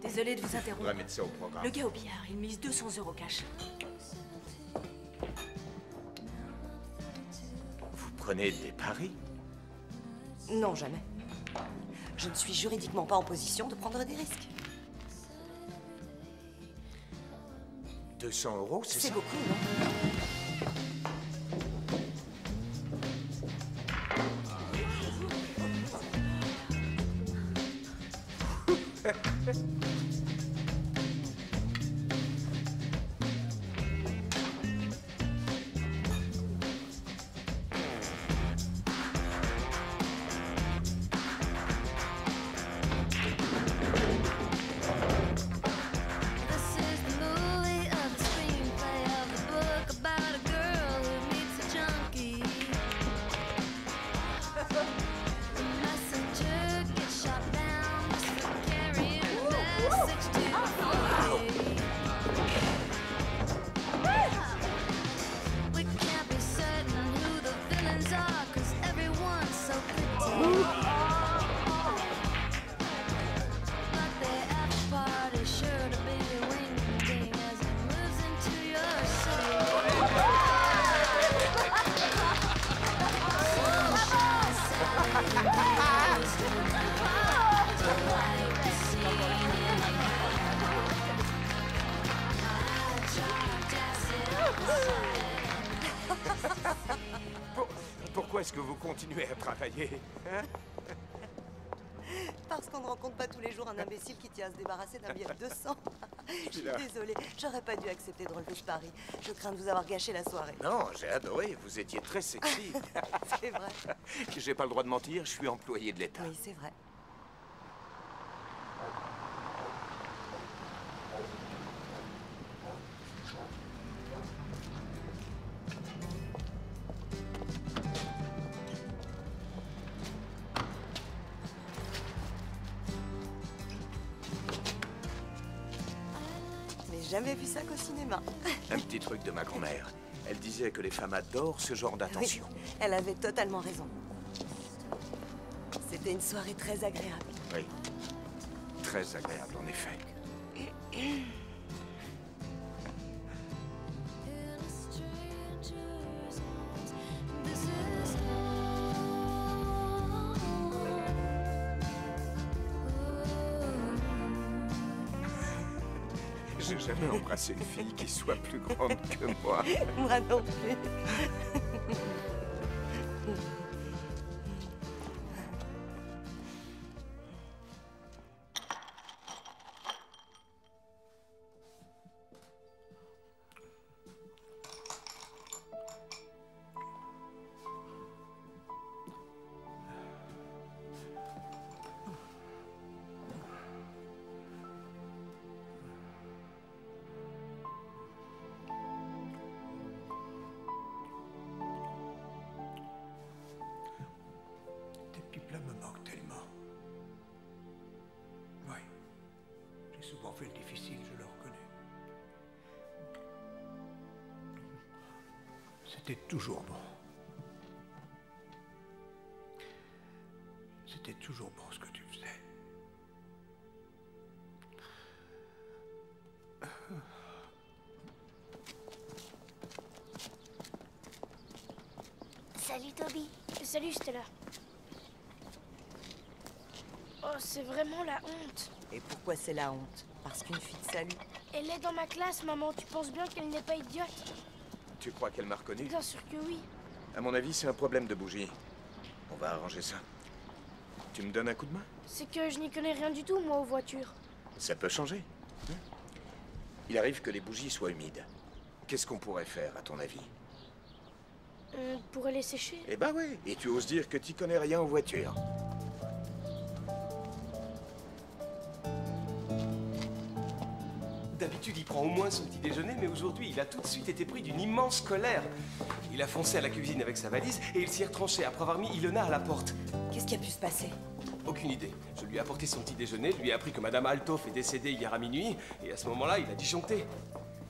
Speaker 11: Désolée de vous interrompre.
Speaker 9: On va mettre ça au programme.
Speaker 11: Le gars au billard, il mise 200 € cash.
Speaker 9: Vous prenez des paris?
Speaker 1: Non, jamais. Je ne suis juridiquement pas en position de prendre des risques.
Speaker 9: 200 €, c'est ça?
Speaker 1: C'est beaucoup, non?
Speaker 9: Pourquoi est-ce que vous continuez à travailler, hein?
Speaker 1: Parce qu'on ne rencontre pas tous les jours un imbécile qui tient à se débarrasser d'un billet de 200. Je suis désolée, j'aurais pas dû accepter de relever ce pari. Je crains de vous avoir gâché la soirée.
Speaker 9: Non, j'ai adoré. Vous étiez très sexy.
Speaker 1: C'est vrai.
Speaker 9: J'ai pas le droit de mentir, je suis employé de l'État.
Speaker 1: Oui, c'est vrai. Jamais vu ça qu'au cinéma.
Speaker 9: Un petit truc de ma grand-mère. Elle disait que les femmes adorent ce genre d'attention.
Speaker 1: Oui, elle avait totalement raison. C'était une soirée très agréable.
Speaker 9: Oui. Très agréable, en effet. J'ai jamais embrassé une fille qui soit plus grande que moi.
Speaker 1: Moi non plus.
Speaker 14: Là me manque tellement. Oui, j'ai souvent fait le difficile, je le reconnais. C'était toujours bon. C'était toujours bon ce que tu faisais.
Speaker 7: Salut Toby. Salut Stella. Oh, c'est vraiment la honte.
Speaker 1: Et pourquoi c'est la honte? Parce qu'une fille te salue.
Speaker 7: Elle est dans ma classe, maman. Tu penses bien qu'elle n'est pas idiote?
Speaker 9: Tu crois qu'elle m'a reconnu?
Speaker 7: Bien sûr que oui.
Speaker 9: À mon avis, c'est un problème de bougie. On va arranger ça. Tu me donnes un coup de main?
Speaker 7: C'est que je n'y connais rien du tout, moi, aux voitures.
Speaker 9: Ça peut changer. Il arrive que les bougies soient humides. Qu'est-ce qu'on pourrait faire, à ton avis?
Speaker 7: On pourrait les sécher.
Speaker 9: Eh ben oui. Et tu oses dire que tu connais rien aux voitures.
Speaker 5: D'habitude, il prend au moins son petit déjeuner, mais aujourd'hui, il a tout de suite été pris d'une immense colère. Il a foncé à la cuisine avec sa valise et il s'y est retranché après avoir mis Ilona à la porte.
Speaker 1: Qu'est-ce qui a pu se passer?
Speaker 5: Aucune idée. Je lui ai apporté son petit déjeuner, lui ai appris que Madame Althoff est décédée hier à minuit, et à ce moment-là, il a disjoncté.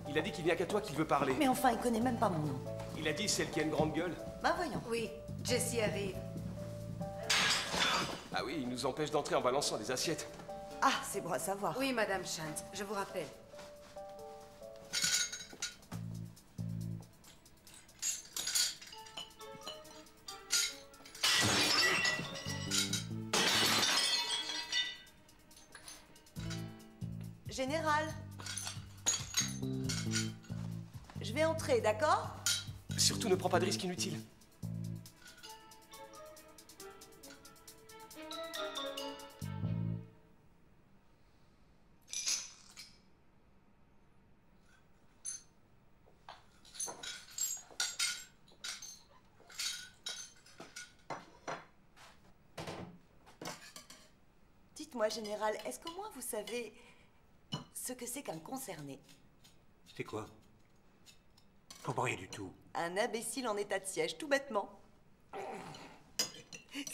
Speaker 5: Il a dit qu'il n'y a qu'à toi qu'il veut parler.
Speaker 1: Mais enfin, il connaît même pas mon nom.
Speaker 5: Il a dit celle qui a une grande gueule.
Speaker 1: Bah voyons.
Speaker 12: Oui, Jessie arrive.
Speaker 5: Ah oui, il nous empêche d'entrer en balançant des assiettes.
Speaker 1: Ah, c'est bon à savoir.
Speaker 12: Oui, Madame Shantz, je vous rappelle.
Speaker 1: Général. Je vais entrer, d'accord?
Speaker 5: Surtout ne prends pas de risques inutiles.
Speaker 1: Dites-moi, Général, est-ce qu'au moins vous savez ce que c'est qu'un concerné?
Speaker 14: C'est quoi? Je comprends rien du tout.
Speaker 1: Un imbécile en état de siège, tout bêtement.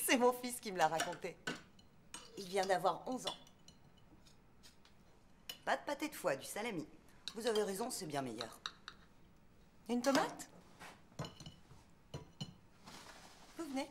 Speaker 1: C'est mon fils qui me l'a raconté. Il vient d'avoir 11 ans. Pas de pâté de foie, du salami. Vous avez raison, c'est bien meilleur. Une tomate? Vous venez?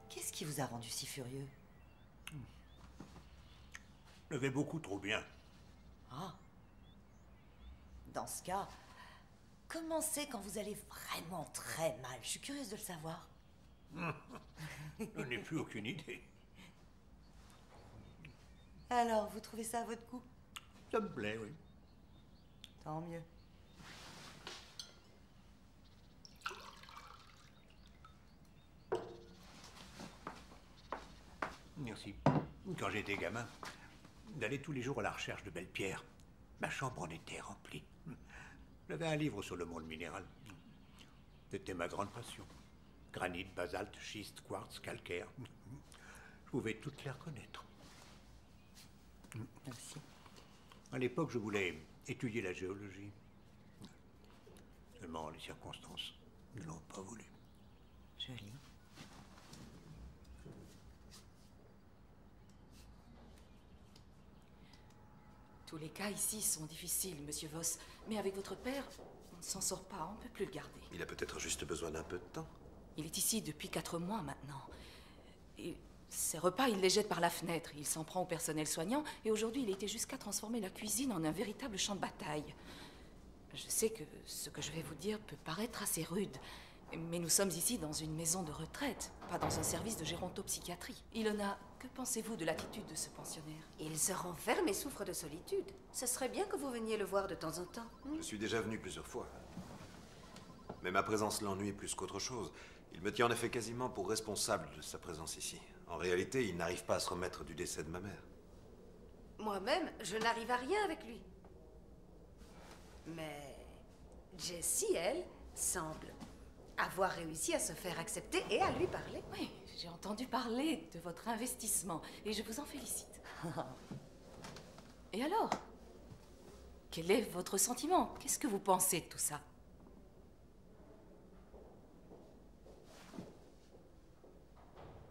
Speaker 1: Qu'est-ce qui vous a rendu si furieux?
Speaker 14: Je vais beaucoup trop bien.
Speaker 1: Ah. Dans ce cas, comment c'est quand vous allez vraiment très mal? Je suis curieuse de le savoir.
Speaker 14: Je n'ai plus aucune idée.
Speaker 1: Alors, vous trouvez ça à votre goût?
Speaker 14: Ça me plaît, oui.
Speaker 1: Tant mieux.
Speaker 14: Merci. Quand j'étais gamin, d'aller tous les jours à la recherche de belles pierres. Ma chambre en était remplie. J'avais un livre sur le monde minéral. C'était ma grande passion. Granit, basalte, schiste, quartz, calcaire. Je pouvais toutes les reconnaître.
Speaker 1: Merci.
Speaker 14: À l'époque, je voulais étudier la géologie. Seulement, les circonstances ne l'ont pas voulu.
Speaker 1: Joli.
Speaker 11: Tous les cas ici sont difficiles, monsieur Voss. Mais avec votre père, on ne s'en sort pas, on ne peut plus le garder.
Speaker 17: Il a peut-être juste besoin d'un peu de temps.
Speaker 11: Il est ici depuis 4 mois maintenant. Et ses repas, il les jette par la fenêtre. Il s'en prend au personnel soignant. Et aujourd'hui, il a été jusqu'à transformer la cuisine en un véritable champ de bataille. Je sais que ce que je vais vous dire peut paraître assez rude. Mais nous sommes ici dans une maison de retraite, pas dans un service de gérontopsychiatrie. Ilona, que pensez-vous de l'attitude de ce pensionnaire?
Speaker 12: Il se renferme et souffre de solitude. Ce serait bien que vous veniez le voir de temps en temps.
Speaker 17: Je suis déjà venu plusieurs fois. Mais ma présence l'ennuie plus qu'autre chose. Il me tient en effet quasiment pour responsable de sa présence ici. En réalité, il n'arrive pas à se remettre du décès de ma mère.
Speaker 12: Moi-même, je n'arrive à rien avec lui. Mais Jessie, elle, semble avoir réussi à se faire accepter et à lui parler.
Speaker 11: Oui, j'ai entendu parler de votre investissement et je vous en félicite. Et alors? Quel est votre sentiment? Qu'est-ce que vous pensez de tout ça?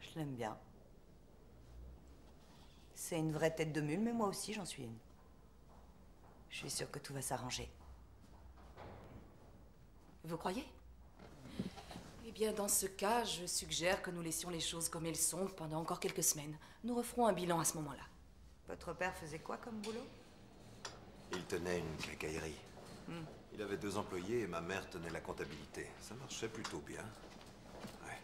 Speaker 1: Je l'aime bien. C'est une vraie tête de mule, mais moi aussi j'en suis une. Je suis sûre que tout va s'arranger.
Speaker 11: Vous croyez? Eh bien, dans ce cas, je suggère que nous laissions les choses comme elles sont pendant encore quelques semaines. Nous referons un bilan à ce moment-là.
Speaker 1: Votre père faisait quoi comme boulot?
Speaker 17: Il tenait une quincaillerie. Il avait 2 employés et ma mère tenait la comptabilité. Ça marchait plutôt bien. Ouais.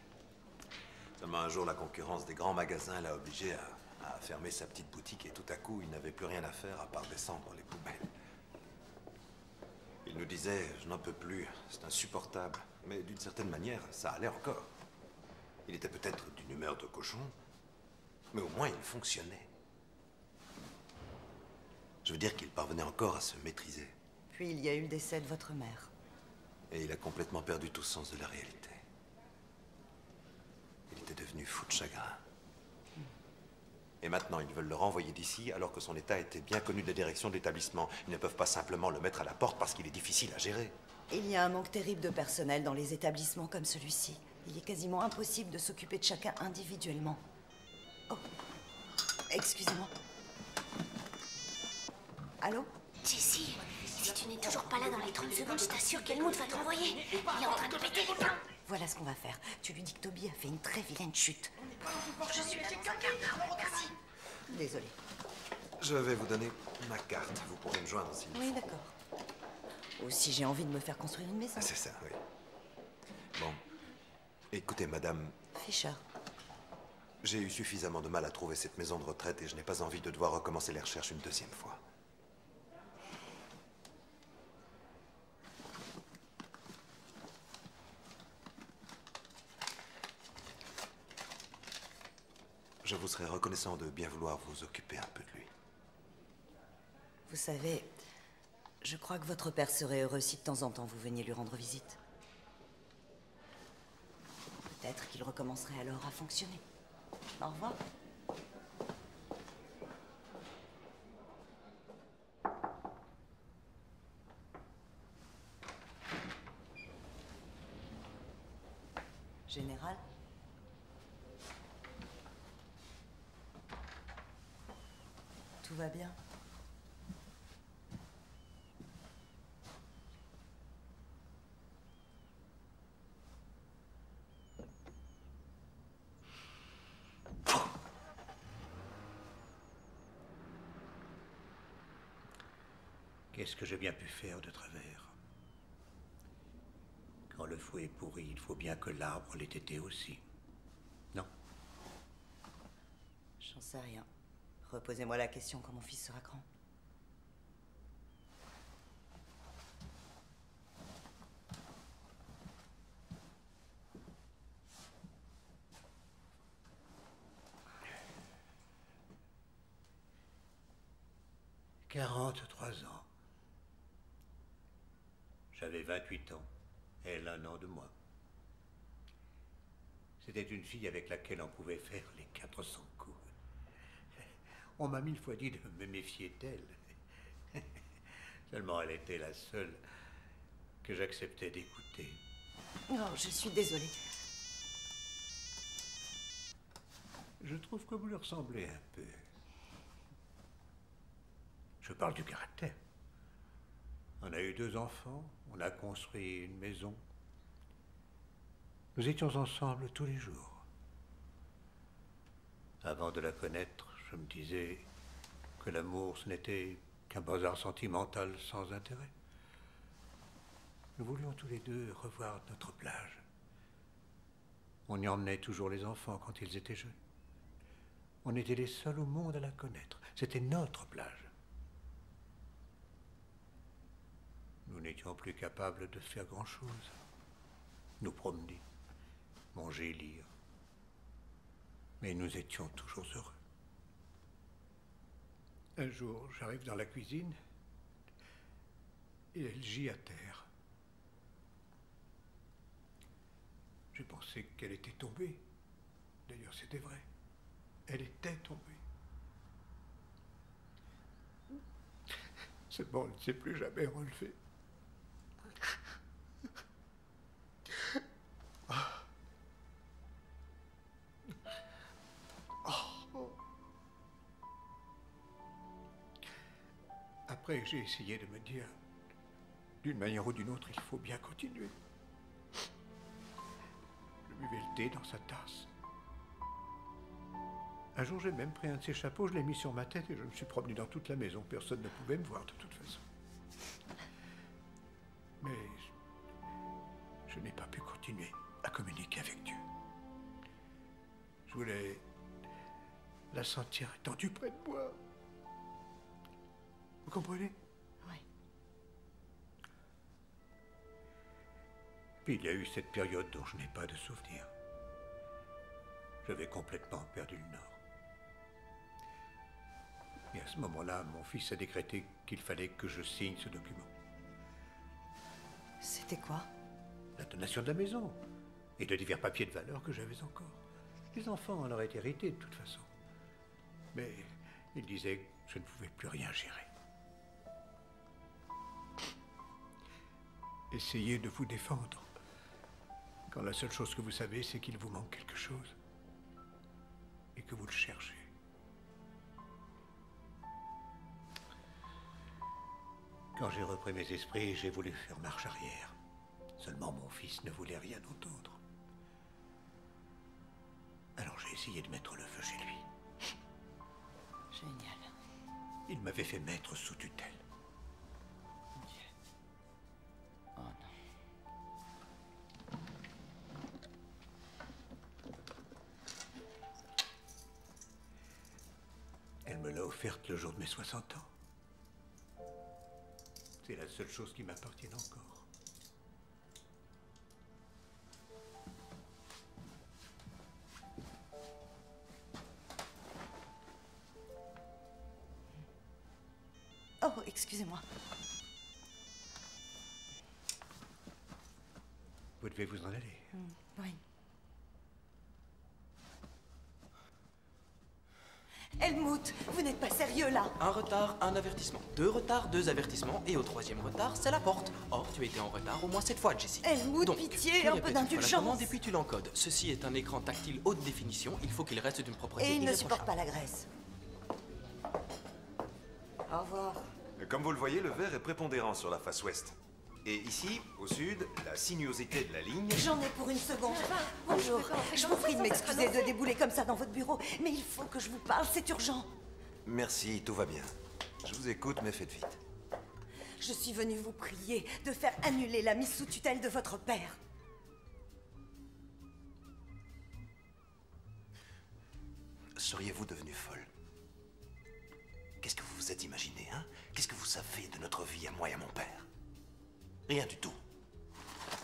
Speaker 17: Seulement un jour, la concurrence des grands magasins l'a obligé à fermer sa petite boutique et tout à coup, il n'avait plus rien à faire à part descendre les poubelles. Il nous disait, je n'en peux plus, c'est insupportable. Mais d'une certaine manière, ça allait encore. Il était peut-être d'une humeur de cochon, mais au moins il fonctionnait. Je veux dire qu'il parvenait encore à se maîtriser.
Speaker 1: Puis il y a eu le décès de votre mère.
Speaker 17: Et il a complètement perdu tout sens de la réalité. Il était devenu fou de chagrin. Et maintenant, ils veulent le renvoyer d'ici alors que son état était bien connu de la direction de l'établissement. Ils ne peuvent pas simplement le mettre à la porte parce qu'il est difficile à gérer.
Speaker 1: Il y a un manque terrible de personnel dans les établissements comme celui-ci. Il est quasiment impossible de s'occuper de chacun individuellement. Oh, excusez-moi. Allô?
Speaker 15: Jessie, si tu n'es toujours pas là dans les 30 secondes, je t'assure qu'Helmut va t'envoyer. Il est en train de péter les plombs.
Speaker 1: Voilà ce qu'on va faire. Tu lui dis que Toby a fait une très vilaine chute.
Speaker 15: Je suis là dans un quart d'heure, merci.
Speaker 1: Désolée.
Speaker 17: Je vais vous donner ma carte. Vous pourrez me joindre s'il le
Speaker 1: Oui,
Speaker 17: faut.
Speaker 1: d'accord. Ou si j'ai envie de me faire construire une maison.
Speaker 17: C'est ça, oui. Bon. Écoutez, madame,
Speaker 1: Fisher.
Speaker 17: j'ai eu suffisamment de mal à trouver cette maison de retraite et je n'ai pas envie de devoir recommencer les recherches une 2e fois. Je vous serais reconnaissant de bien vouloir vous occuper un peu de lui.
Speaker 1: Vous savez, je crois que votre père serait heureux si de temps en temps vous veniez lui rendre visite. Peut-être qu'il recommencerait alors à fonctionner. Au revoir. Général? Tout va bien?
Speaker 14: Qu'est-ce que j'ai bien pu faire de travers? Quand le fouet est pourri, il faut bien que l'arbre l'ait été aussi.
Speaker 1: J'en sais rien. Reposez-moi la question quand mon fils sera grand.
Speaker 14: « 43 ans. J'avais 28 ans, elle 1 an de moins. C'était une fille avec laquelle on pouvait faire les 400 coups. On m'a 1000 fois dit de me méfier d'elle. Seulement elle était la seule que j'acceptais d'écouter.
Speaker 1: Oh, je suis désolée.
Speaker 14: Je trouve que vous lui ressemblez un peu. Je parle du caractère. On a eu 2 enfants, on a construit une maison. Nous étions ensemble tous les jours. Avant de la connaître, je me disais que l'amour, ce n'était qu'un bazar sentimental sans intérêt. Nous voulions tous les 2 revoir notre plage. On y emmenait toujours les enfants quand ils étaient jeunes. On était les seuls au monde à la connaître. C'était notre plage. Nous n'étions plus capables de faire grand-chose. Nous promener, manger, lire. Mais nous étions toujours heureux. Un jour, j'arrive dans la cuisine et elle gît à terre. J'ai pensé qu'elle était tombée. D'ailleurs, c'était vrai. Elle était tombée. Seulement, elle ne s'est plus jamais relevée. Après, j'ai essayé de me dire, d'une manière ou d'une autre, il faut bien continuer. Je buvais le thé dans sa tasse. Un jour, j'ai même pris un de ses chapeaux, je l'ai mis sur ma tête et je me suis promené dans toute la maison. Personne ne pouvait me voir de toute façon. Mais je n'ai pas pu continuer à communiquer avec Dieu. Je voulais la sentir étendue près de moi. Vous comprenez?
Speaker 1: Oui.
Speaker 14: Puis il y a eu cette période dont je n'ai pas de souvenir. J'avais complètement perdu le nord. Et à ce moment-là, mon fils a décrété qu'il fallait que je signe ce document.
Speaker 1: C'était quoi?
Speaker 14: La donation de la maison. Et de divers papiers de valeur que j'avais encore. Les enfants en auraient hérité de toute façon. Mais il disait que je ne pouvais plus rien gérer. Essayez de vous défendre. Quand la seule chose que vous savez, c'est qu'il vous manque quelque chose. Et que vous le cherchez. Quand j'ai repris mes esprits, j'ai voulu faire marche arrière. Seulement mon fils ne voulait rien entendre. Alors j'ai essayé de mettre le feu chez lui.
Speaker 1: Génial.
Speaker 14: Il m'avait fait mettre sous tutelle.
Speaker 4: Oh non.
Speaker 14: Elle me l'a offerte le jour de mes 60 ans. C'est la seule chose qui m'appartienne encore.
Speaker 1: Oh, excusez-moi.
Speaker 14: Vous devez vous en aller.
Speaker 1: Oui. Helmut, vous n'êtes pas sérieux là?
Speaker 8: Un retard, un avertissement. 2 retards, 2 avertissements. Et au 3e retard, c'est la porte. Or, tu as été en retard au moins 7 fois, Jessie.
Speaker 1: Helmut,
Speaker 8: Donc,
Speaker 1: pitié,
Speaker 8: tu
Speaker 1: un peu
Speaker 8: répètes une fois la
Speaker 1: d'indulgence.
Speaker 8: commande et puis tu l'encodes. Ceci est un écran tactile haute définition. Il faut qu'il reste d'une propreté
Speaker 1: Et il ne
Speaker 8: irréprochable.
Speaker 1: supporte pas la graisse. Au revoir.
Speaker 17: Comme vous le voyez, le verre est prépondérant sur la face ouest. Et ici, au sud, la sinuosité de la ligne...
Speaker 1: J'en ai pour une seconde. Bonjour. Je vous prie de m'excuser de débouler comme ça dans votre bureau, mais il faut que je vous parle, c'est urgent.
Speaker 17: Merci, tout va bien. Je vous écoute, mais faites vite.
Speaker 1: Je suis venue vous prier de faire annuler la mise sous tutelle de votre père.
Speaker 17: seriez-vous devenue folle? Qu'est-ce que vous vous êtes imaginé, hein? Qu'est-ce que vous savez de notre vie à moi et à mon père? Rien du tout.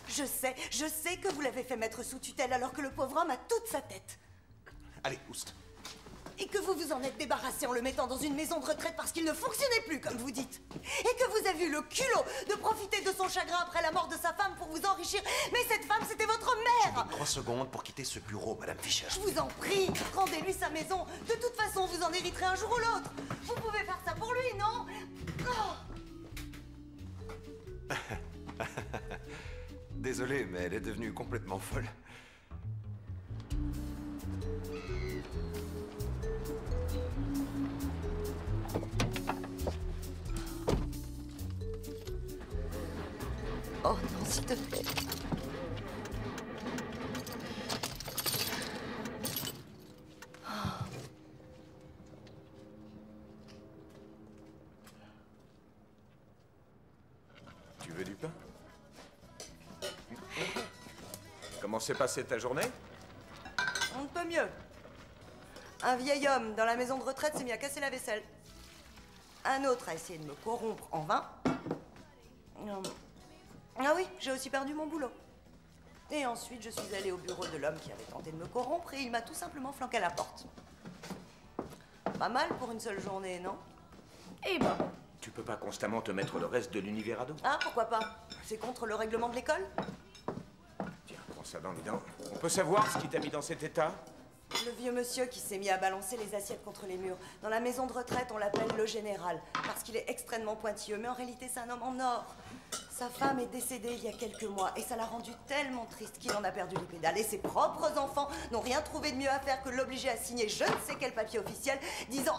Speaker 1: Je sais que vous l'avez fait mettre sous tutelle alors que le pauvre homme a toute sa tête.
Speaker 17: Allez, Oust.
Speaker 1: Et que vous vous en êtes débarrassé en le mettant dans une maison de retraite parce qu'il ne fonctionnait plus, comme vous dites. Et que vous avez eu le culot de profiter de son chagrin après la mort de sa femme pour vous enrichir. Mais cette femme, c'était votre mère.
Speaker 17: 3 secondes pour quitter ce bureau, Madame Fisher.
Speaker 1: Je vous en prie, rendez-lui sa maison. De toute façon, vous en hériterez un jour ou l'autre. Vous pouvez faire ça pour lui, non?
Speaker 17: Désolé, mais elle est devenue complètement folle.
Speaker 1: Oh non, s'il te plaît.
Speaker 9: Tu veux du pain? Comment s'est passée ta journée?
Speaker 1: On ne peut mieux. Un vieil homme dans la maison de retraite s'est mis à casser la vaisselle. Un autre a essayé de me corrompre en vain. Ah oui, j'ai aussi perdu mon boulot. Et ensuite, je suis allée au bureau de l'homme qui avait tenté de me corrompre et il m'a tout simplement flanqué à la porte. Pas mal pour une seule journée, non? Eh ben.
Speaker 9: Tu peux pas constamment te mettre le reste de l'univers à dos?
Speaker 1: Ah, pourquoi pas? C'est contre le règlement de l'école?
Speaker 9: Tiens, prends ça dans les dents. On peut savoir ce qui t'a mis dans cet état?
Speaker 1: Le vieux monsieur qui s'est mis à balancer les assiettes contre les murs. Dans la maison de retraite, on l'appelle le général, parce qu'il est extrêmement pointilleux, mais en réalité, c'est un homme en or. Sa femme est décédée il y a quelques mois, et ça l'a rendu tellement triste qu'il en a perdu les pédales. Et ses propres enfants n'ont rien trouvé de mieux à faire que l'obliger à signer je ne sais quel papier officiel, disant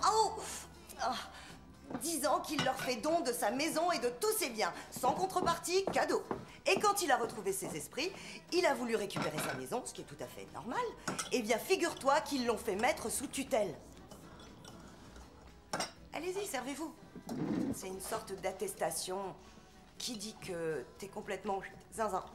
Speaker 1: disant qu'il leur fait don de sa maison et de tous ses biens, sans contrepartie, cadeau. Et quand il a retrouvé ses esprits, il a voulu récupérer sa maison, ce qui est tout à fait normal. Eh bien, figure-toi qu'ils l'ont fait mettre sous tutelle. Allez-y, servez-vous. C'est une sorte d'attestation qui dit que t'es complètement zinzin.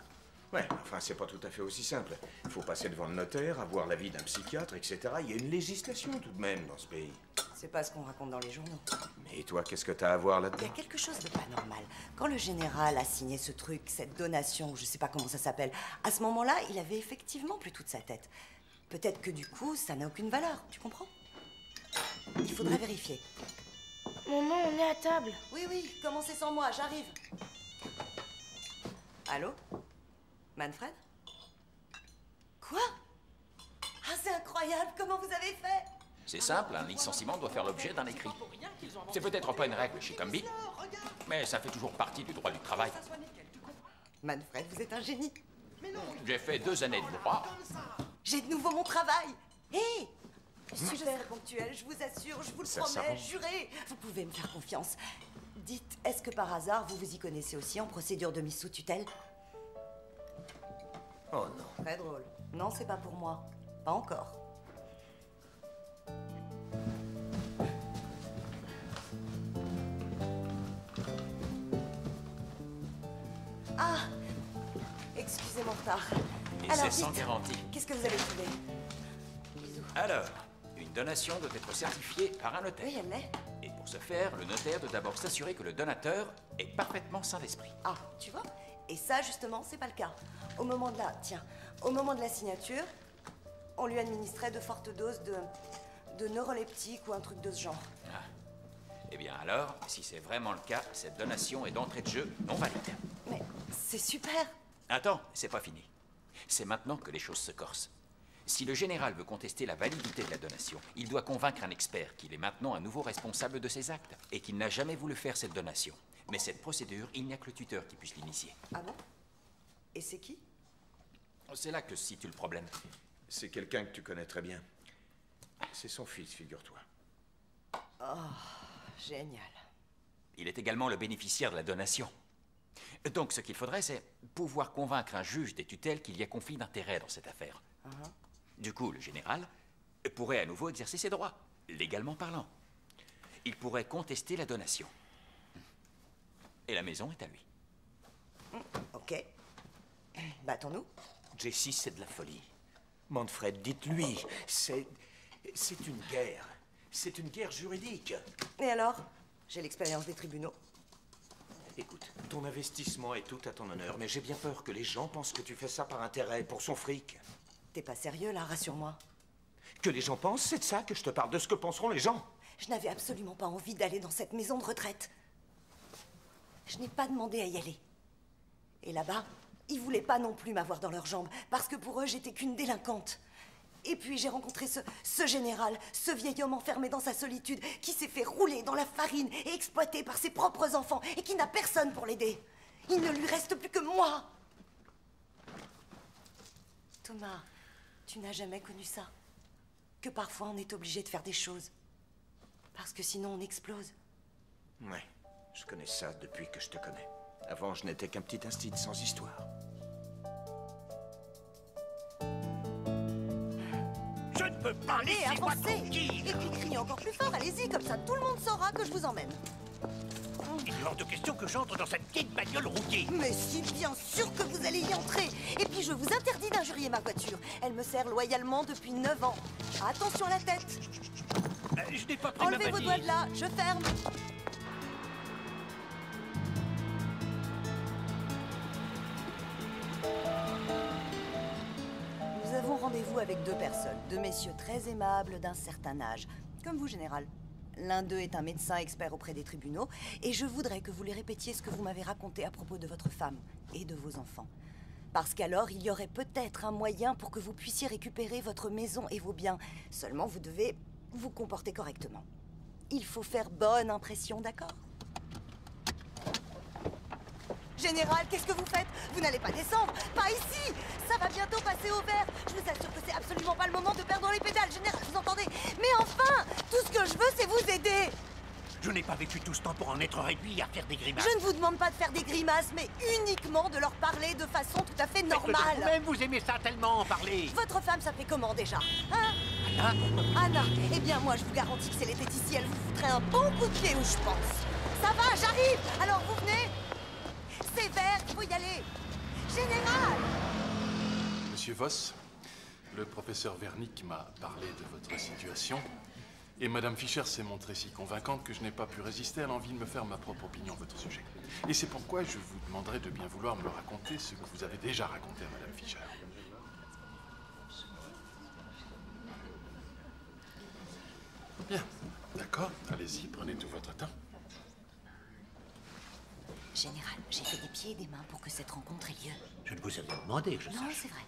Speaker 9: Ouais, enfin, c'est pas tout à fait aussi simple. Il faut passer devant le notaire, avoir l'avis d'un psychiatre, etc. Il y a une législation tout de même dans ce pays.
Speaker 1: C'est pas ce qu'on raconte dans les journaux.
Speaker 9: Mais toi, qu'est-ce que t'as à voir
Speaker 1: Il y
Speaker 9: là-dedans?
Speaker 1: a quelque chose de pas normal. Quand le général a signé ce truc, cette donation, je sais pas comment ça s'appelle, à ce moment-là, il avait effectivement plus toute sa tête. Peut-être que du coup, ça n'a aucune valeur, tu comprends? Il faudrait vérifier.
Speaker 7: Maman, on est à table.
Speaker 1: Oui, oui, commencez sans moi, j'arrive. Allô? Manfred? Quoi? Ah, c'est incroyable, comment vous avez fait?
Speaker 4: C'est simple, un licenciement doit faire l'objet d'un écrit. C'est peut-être pas une règle chez Combi, mais ça fait toujours partie du droit du travail.
Speaker 1: Manfred, vous êtes un génie.
Speaker 4: J'ai fait 2 années de droit.
Speaker 1: J'ai de nouveau mon travail. Hé! Super ponctuel, je vous assure, je vous le
Speaker 9: Ça
Speaker 1: promets,
Speaker 9: s'arrange.
Speaker 1: jurez. Vous pouvez me faire confiance. Dites, est-ce que par hasard, vous vous y connaissez aussi en procédure de mise sous tutelle?
Speaker 9: Oh non.
Speaker 1: Très drôle. Non, c'est pas pour moi. Pas encore. Ah! Excusez mon retard.
Speaker 4: Et
Speaker 1: Alors,
Speaker 4: c'est sans
Speaker 1: dites,
Speaker 4: garantie.
Speaker 1: qu'est-ce que vous avez trouvé?
Speaker 4: Alors, une donation doit être certifiée par un notaire.
Speaker 1: Oui, elle l'est.
Speaker 4: Et pour ce faire, le notaire doit d'abord s'assurer que le donateur est parfaitement sain d'esprit.
Speaker 1: Ah, tu vois? Et ça, justement, c'est pas le cas. Au moment de la... Tiens, au moment de la signature, on lui administrait de fortes doses de neuroleptiques ou un truc de ce genre.
Speaker 4: Ah. Eh bien alors, si c'est vraiment le cas, cette donation est d'entrée de jeu non valide.
Speaker 1: Mais c'est super!
Speaker 4: Attends, c'est pas fini. C'est maintenant que les choses se corsent. Si le général veut contester la validité de la donation, il doit convaincre un expert qu'il est maintenant un nouveau responsable de ses actes et qu'il n'a jamais voulu faire cette donation. Mais cette procédure, il n'y a que le tuteur qui puisse l'initier.
Speaker 1: Ah bon? Et c'est qui?
Speaker 4: C'est là que se situe le problème.
Speaker 9: C'est quelqu'un que tu connais très bien. C'est son fils, figure-toi.
Speaker 1: Oh, génial.
Speaker 4: Il est également le bénéficiaire de la donation. Donc ce qu'il faudrait, c'est pouvoir convaincre un juge des tutelles qu'il y a conflit d'intérêts dans cette affaire. Du coup, le général pourrait à nouveau exercer ses droits, légalement parlant. Il pourrait contester la donation. Et la maison est à lui.
Speaker 1: Ok. Battons-nous.
Speaker 9: Jessie, c'est de la folie. Manfred, dites-lui, c'est... C'est une guerre. C'est une guerre juridique.
Speaker 1: Et alors? J'ai l'expérience des tribunaux.
Speaker 9: Écoute, ton investissement est tout à ton honneur, mais j'ai bien peur que les gens pensent que tu fais ça par intérêt, pour son fric.
Speaker 1: T'es pas sérieux, là, rassure-moi.
Speaker 9: Que les gens pensent, c'est de ça que je te parle, de ce que penseront les gens.
Speaker 1: Je n'avais absolument pas envie d'aller dans cette maison de retraite. Je n'ai pas demandé à y aller. Et là-bas, ils voulaient pas non plus m'avoir dans leurs jambes, parce que pour eux, j'étais qu'une délinquante. Et puis j'ai rencontré ce général, ce vieil homme enfermé dans sa solitude, qui s'est fait rouler dans la farine et exploité par ses propres enfants, et qui n'a personne pour l'aider. Il ne lui reste plus que moi. Thomas, tu n'as jamais connu ça? Que parfois on est obligé de faire des choses, parce que sinon on explose.
Speaker 9: Ouais, je connais ça depuis que je te connais. Avant, je n'étais qu'un petit instinct sans histoire.
Speaker 14: Je ne peux pas
Speaker 1: Allez,
Speaker 14: laisser moi
Speaker 1: avancez!
Speaker 14: tranquille.
Speaker 1: Et puis criez encore plus fort, allez-y, comme ça tout le monde saura que je vous emmène.
Speaker 14: Il est hors de question que j'entre dans cette vieille bagnole rouillée.
Speaker 1: Mais si, bien sûr que vous allez y entrer. Et puis je vous interdis d'injurier ma voiture. Elle me sert loyalement depuis 9 ans. Attention à la tête.
Speaker 14: Je n'ai pas pris
Speaker 1: Enlevez
Speaker 14: ma
Speaker 1: vos
Speaker 14: valise.
Speaker 1: doigts de là, je ferme. Nous avons rendez-vous avec 2 personnes, 2 messieurs très aimables d'un certain âge, comme vous, général. L'un d'eux est un médecin expert auprès des tribunaux, et je voudrais que vous lui répétiez ce que vous m'avez raconté à propos de votre femme et de vos enfants. Parce qu'alors, il y aurait peut-être un moyen pour que vous puissiez récupérer votre maison et vos biens. Seulement, vous devez vous comporter correctement. Il faut faire bonne impression, d'accord? Général, qu'est-ce que vous faites? Vous n'allez pas descendre. Pas ici. Ça va bientôt passer au vert. Je vous assure que c'est absolument pas le moment de perdre les pédales, Général, vous entendez? Mais enfin, tout ce que je veux, c'est vous aider.
Speaker 14: Je n'ai pas vécu tout ce temps pour en être réduit à faire des grimaces.
Speaker 1: Je ne vous demande pas de faire des grimaces, mais uniquement de leur parler de façon tout à fait normale.
Speaker 14: Vous-même, vous aimez ça tellement, en parler.
Speaker 1: Votre femme s'appelait comment déjà? Hein?
Speaker 14: Anna?
Speaker 1: Anna. Eh bien, moi, je vous garantis que si elle était ici, elle vous foutrait un bon coup de pied où je pense. Ça va, j'arrive. Alors, vous venez? C'est vert, il faut y aller. Général!
Speaker 3: Monsieur Voss, le professeur Wernick m'a parlé de votre situation. Et Madame Fischer s'est montrée si convaincante que je n'ai pas pu résister à l'envie de me faire ma propre opinion à votre sujet. Et c'est pourquoi je vous demanderai de bien vouloir me raconter ce que vous avez déjà raconté à Madame Fischer. Bien, d'accord, allez-y, prenez tout votre temps.
Speaker 1: Général, j'ai fait des pieds et des mains pour que cette rencontre ait lieu.
Speaker 14: Je ne vous ai rien demandé, que je
Speaker 1: Non,
Speaker 14: sache.
Speaker 1: c'est vrai.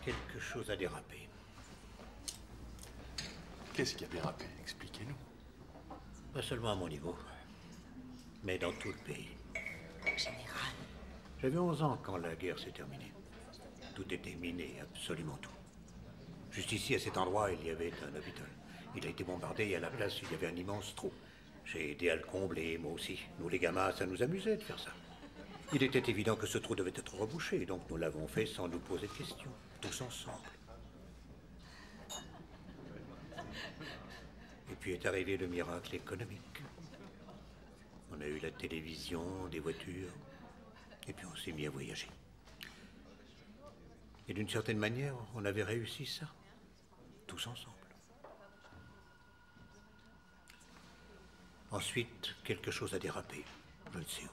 Speaker 14: Quelque chose a dérapé.
Speaker 3: Qu'est-ce qui a dérapé? Expliquez-nous.
Speaker 14: Pas seulement à mon niveau, mais dans tout le pays.
Speaker 1: Général.
Speaker 14: J'avais 11 ans quand la guerre s'est terminée. Tout était miné, absolument tout. Juste ici, à cet endroit, il y avait un hôpital. Il a été bombardé et à la place, il y avait un immense trou. J'ai aidé à le combler, moi aussi. Nous, les gamins, ça nous amusait de faire ça. Il était évident que ce trou devait être rebouché, donc nous l'avons fait sans nous poser de questions, tous ensemble. Et puis est arrivé le miracle économique. On a eu la télévision, des voitures, et puis on s'est mis à voyager. Et d'une certaine manière, on avait réussi ça, tous ensemble. Ensuite, quelque chose a dérapé, je ne sais où.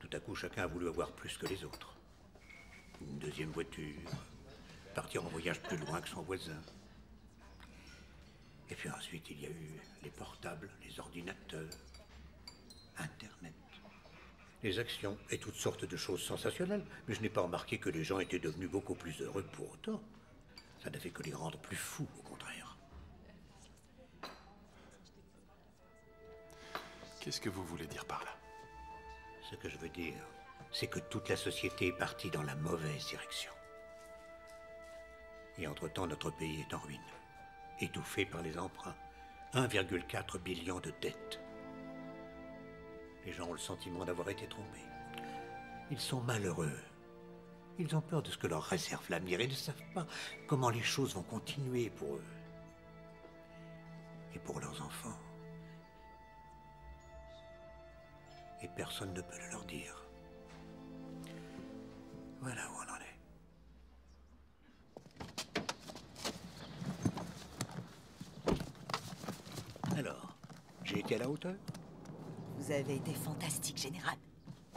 Speaker 14: Tout à coup, chacun a voulu avoir plus que les autres. Une deuxième voiture, partir en voyage plus loin que son voisin. Et puis ensuite, il y a eu les portables, les ordinateurs, Internet, les actions et toutes sortes de choses sensationnelles. Mais je n'ai pas remarqué que les gens étaient devenus beaucoup plus heureux pour autant. Ça n'a fait que les rendre plus fous, au contraire.
Speaker 3: Qu'est-ce que vous voulez dire par là?
Speaker 14: Ce que je veux dire, c'est que toute la société est partie dans la mauvaise direction. Et entre-temps, notre pays est en ruine, étouffé par les emprunts. 1,4 billion de dettes. Les gens ont le sentiment d'avoir été trompés. Ils sont malheureux. Ils ont peur de ce que leur réserve l'avenir. Ils ne savent pas comment les choses vont continuer pour eux. Et pour leurs enfants. Et personne ne peut le leur dire. Voilà où on en est. Alors, j'ai été à la hauteur?
Speaker 18: Vous avez été fantastique, Général.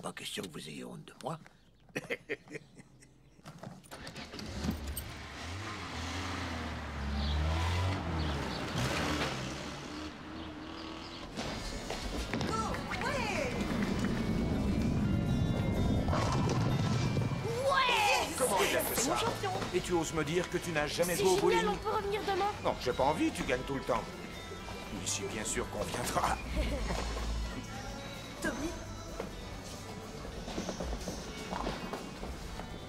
Speaker 14: Pas question que vous ayez honte de moi.
Speaker 9: Comment il a fait ça? Et tu oses me dire que tu n'as jamais
Speaker 7: C'est
Speaker 9: joué au bowling?
Speaker 7: génial, on peut revenir demain.
Speaker 9: Non, j'ai pas envie, tu gagnes tout le temps. Je suis bien sûr qu'on viendra.
Speaker 18: Toby?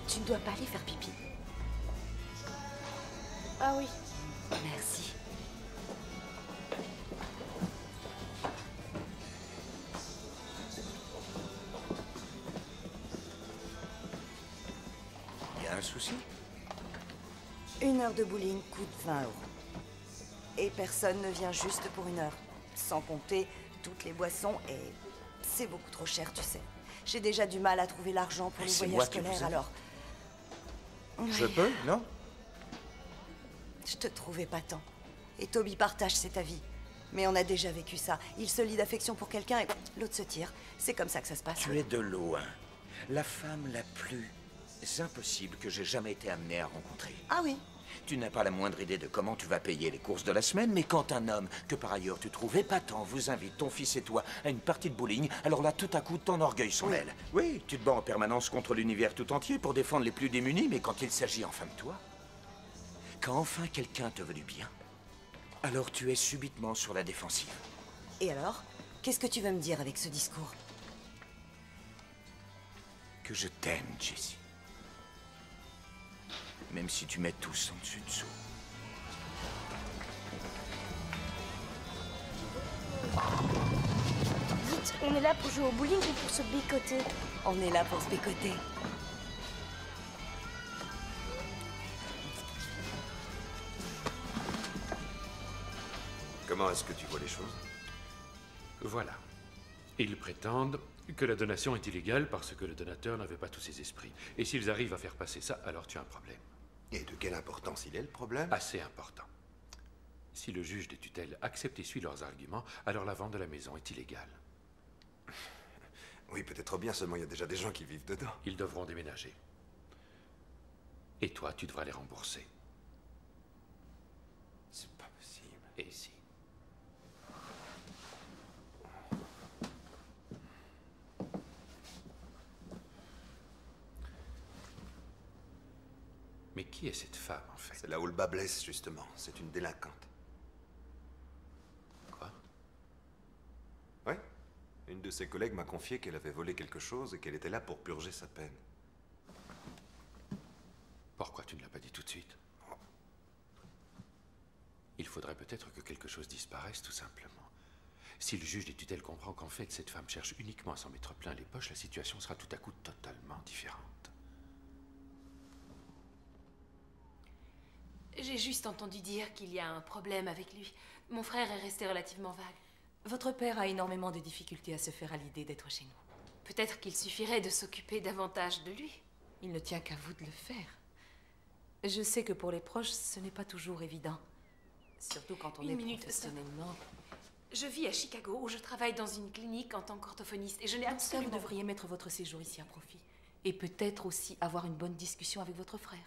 Speaker 18: Tu ne dois pas aller faire pipi.
Speaker 7: Ah oui.
Speaker 18: Merci.
Speaker 9: Il y a un souci?
Speaker 1: 1 heure de bowling coûte 20 €. Et personne ne vient juste pour 1 heure. Sans compter toutes les boissons et c'est beaucoup trop cher, tu sais. J'ai déjà du mal à trouver l'argent pour
Speaker 9: Mais
Speaker 1: les
Speaker 9: c'est
Speaker 1: voyages
Speaker 9: moi qui vous
Speaker 1: scolaires,
Speaker 9: aide.
Speaker 1: alors...
Speaker 9: Je peux, non?
Speaker 1: Je te trouvais pas tant. Et Toby partage cet avis. Mais on a déjà vécu ça. Il se lie d'affection pour quelqu'un et l'autre se tire. C'est comme ça que ça se passe.
Speaker 9: Tu es de loin la femme la plus impossible que j'ai jamais été amené à rencontrer.
Speaker 1: Ah oui?
Speaker 9: Tu n'as pas la moindre idée de comment tu vas payer les courses de la semaine, mais quand un homme, que par ailleurs tu trouves épatant, vous invite ton fils et toi à une partie de bowling, alors là, tout à coup, ton orgueil s'en mêle. Oui, tu te bats en permanence contre l'univers tout entier pour défendre les plus démunis, mais quand il s'agit enfin de toi, quand enfin quelqu'un te veut du bien, alors tu es subitement sur la défensive.
Speaker 1: Et alors? Qu'est-ce que tu veux me dire avec ce discours?
Speaker 9: Que je t'aime, Jessie. Même si tu mets tous en dessus dessous.
Speaker 7: Dites, on est là pour jouer au bowling ou pour se bécoter?
Speaker 1: On est là pour se bécoter.
Speaker 17: Comment est-ce que tu vois les choses?
Speaker 2: Voilà. Ils prétendent que la donation est illégale parce que le donateur n'avait pas tous ses esprits. Et s'ils arrivent à faire passer ça, alors tu as un problème.
Speaker 17: Et de quelle importance il est, le problème?
Speaker 2: Assez important. Si le juge des tutelles accepte et suit leurs arguments, alors la vente de la maison est illégale.
Speaker 17: Oui, peut-être bien, seulement il y a déjà des gens qui vivent dedans.
Speaker 2: Ils devront déménager. Et toi, tu devras les rembourser.
Speaker 17: C'est pas possible.
Speaker 2: Et si? Mais qui est cette femme, en fait?
Speaker 17: C'est là où le bas blesse, justement. C'est une délinquante.
Speaker 2: Quoi?
Speaker 17: Oui. Une de ses collègues m'a confié qu'elle avait volé quelque chose et qu'elle était là pour purger sa peine.
Speaker 2: Pourquoi tu ne l'as pas dit tout de suite? Il faudrait peut-être que quelque chose disparaisse, tout simplement. Si le juge des tutelles comprend qu'en fait, cette femme cherche uniquement à s'en mettre plein les poches, la situation sera tout à coup totalement différente.
Speaker 11: J'ai juste entendu dire qu'il y a un problème avec lui. Mon frère est resté relativement vague. Votre père a énormément de difficultés à se faire à l'idée d'être chez nous. Peut-être qu'il suffirait de s'occuper davantage de lui. Il ne tient qu'à vous de le faire. Je sais que pour les proches, ce n'est pas toujours évident. Surtout quand on est professionnellement... Je vis à Chicago, où je travaille dans une clinique en tant qu'orthophoniste, et je n'ai absolument... Vous devriez mettre votre séjour ici à profit. Et peut-être aussi avoir une bonne discussion avec votre frère.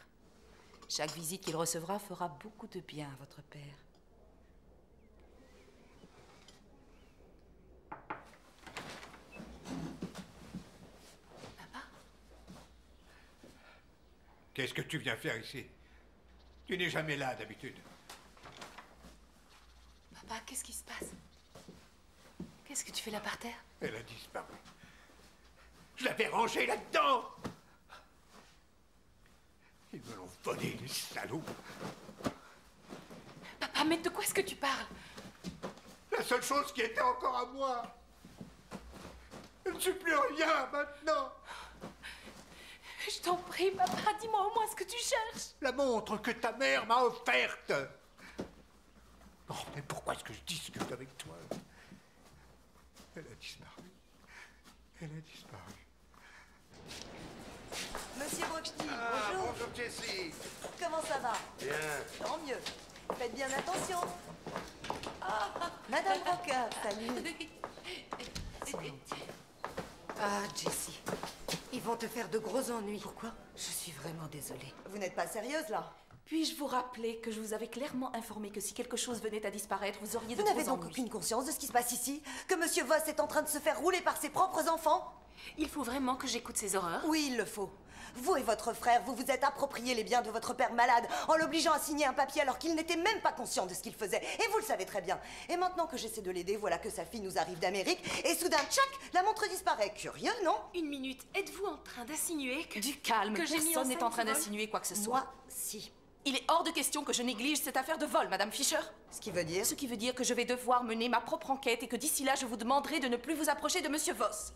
Speaker 11: Chaque visite qu'il recevra fera beaucoup de bien à votre père. Papa?
Speaker 14: Qu'est-ce que tu viens faire ici? Tu n'es jamais là, d'habitude.
Speaker 11: Papa, qu'est-ce qui se passe? Qu'est-ce que tu fais là par terre?
Speaker 14: Elle a disparu. Je l'avais rangée là-dedans. Ils me l'ont volé, les salauds.
Speaker 11: Papa, mais de quoi est-ce que tu parles?
Speaker 14: La seule chose qui était encore à moi. Je ne suis plus rien maintenant.
Speaker 11: Je t'en prie, papa, dis-moi au moins ce que tu cherches.
Speaker 14: La montre que ta mère m'a offerte. Oh, mais pourquoi est-ce que je discute avec toi? Elle a disparu. Elle a disparu.
Speaker 1: Monsieur Brockstiel,
Speaker 10: Ah,
Speaker 1: bonjour.
Speaker 10: bonjour Jessie.
Speaker 1: Comment ça va?
Speaker 10: Bien.
Speaker 1: Tant mieux. Faites bien attention. Madame Brocker, salut.
Speaker 12: Ah, Jessie, ils vont te faire de gros ennuis. Pourquoi? Je suis vraiment désolée.
Speaker 1: Vous n'êtes pas sérieuse, là?
Speaker 11: Puis-je vous rappeler que je vous avais clairement informé que si quelque chose venait à disparaître, vous auriez de
Speaker 1: Vous n'avez
Speaker 11: gros
Speaker 1: donc
Speaker 11: ennuis.
Speaker 1: aucune conscience de ce qui se passe ici? Que Monsieur Voss est en train de se faire rouler par ses propres enfants?
Speaker 11: Il faut vraiment que j'écoute ces horreurs?
Speaker 1: Oui, il le faut. Vous et votre frère, vous vous êtes approprié les biens de votre père malade en l'obligeant à signer un papier alors qu'il n'était même pas conscient de ce qu'il faisait. Et vous le savez très bien. Et maintenant que j'essaie de l'aider, voilà que sa fille nous arrive d'Amérique et soudain, tchac, la montre disparaît. Curieux, non?
Speaker 11: Une minute, êtes-vous en train d'insinuer que... Du calme,
Speaker 1: que j'ai mis
Speaker 11: personne
Speaker 1: en
Speaker 11: n'est
Speaker 1: scène
Speaker 11: en train
Speaker 1: ce vol?
Speaker 11: d'insinuer quoi que ce soit.
Speaker 1: Moi, si.
Speaker 11: Il est hors de question que je néglige cette affaire de vol, Madame Fisher.
Speaker 1: Ce qui veut dire?
Speaker 11: Ce qui veut dire que je vais devoir mener ma propre enquête et que d'ici là, je vous demanderai de ne plus vous approcher de Monsieur Voss.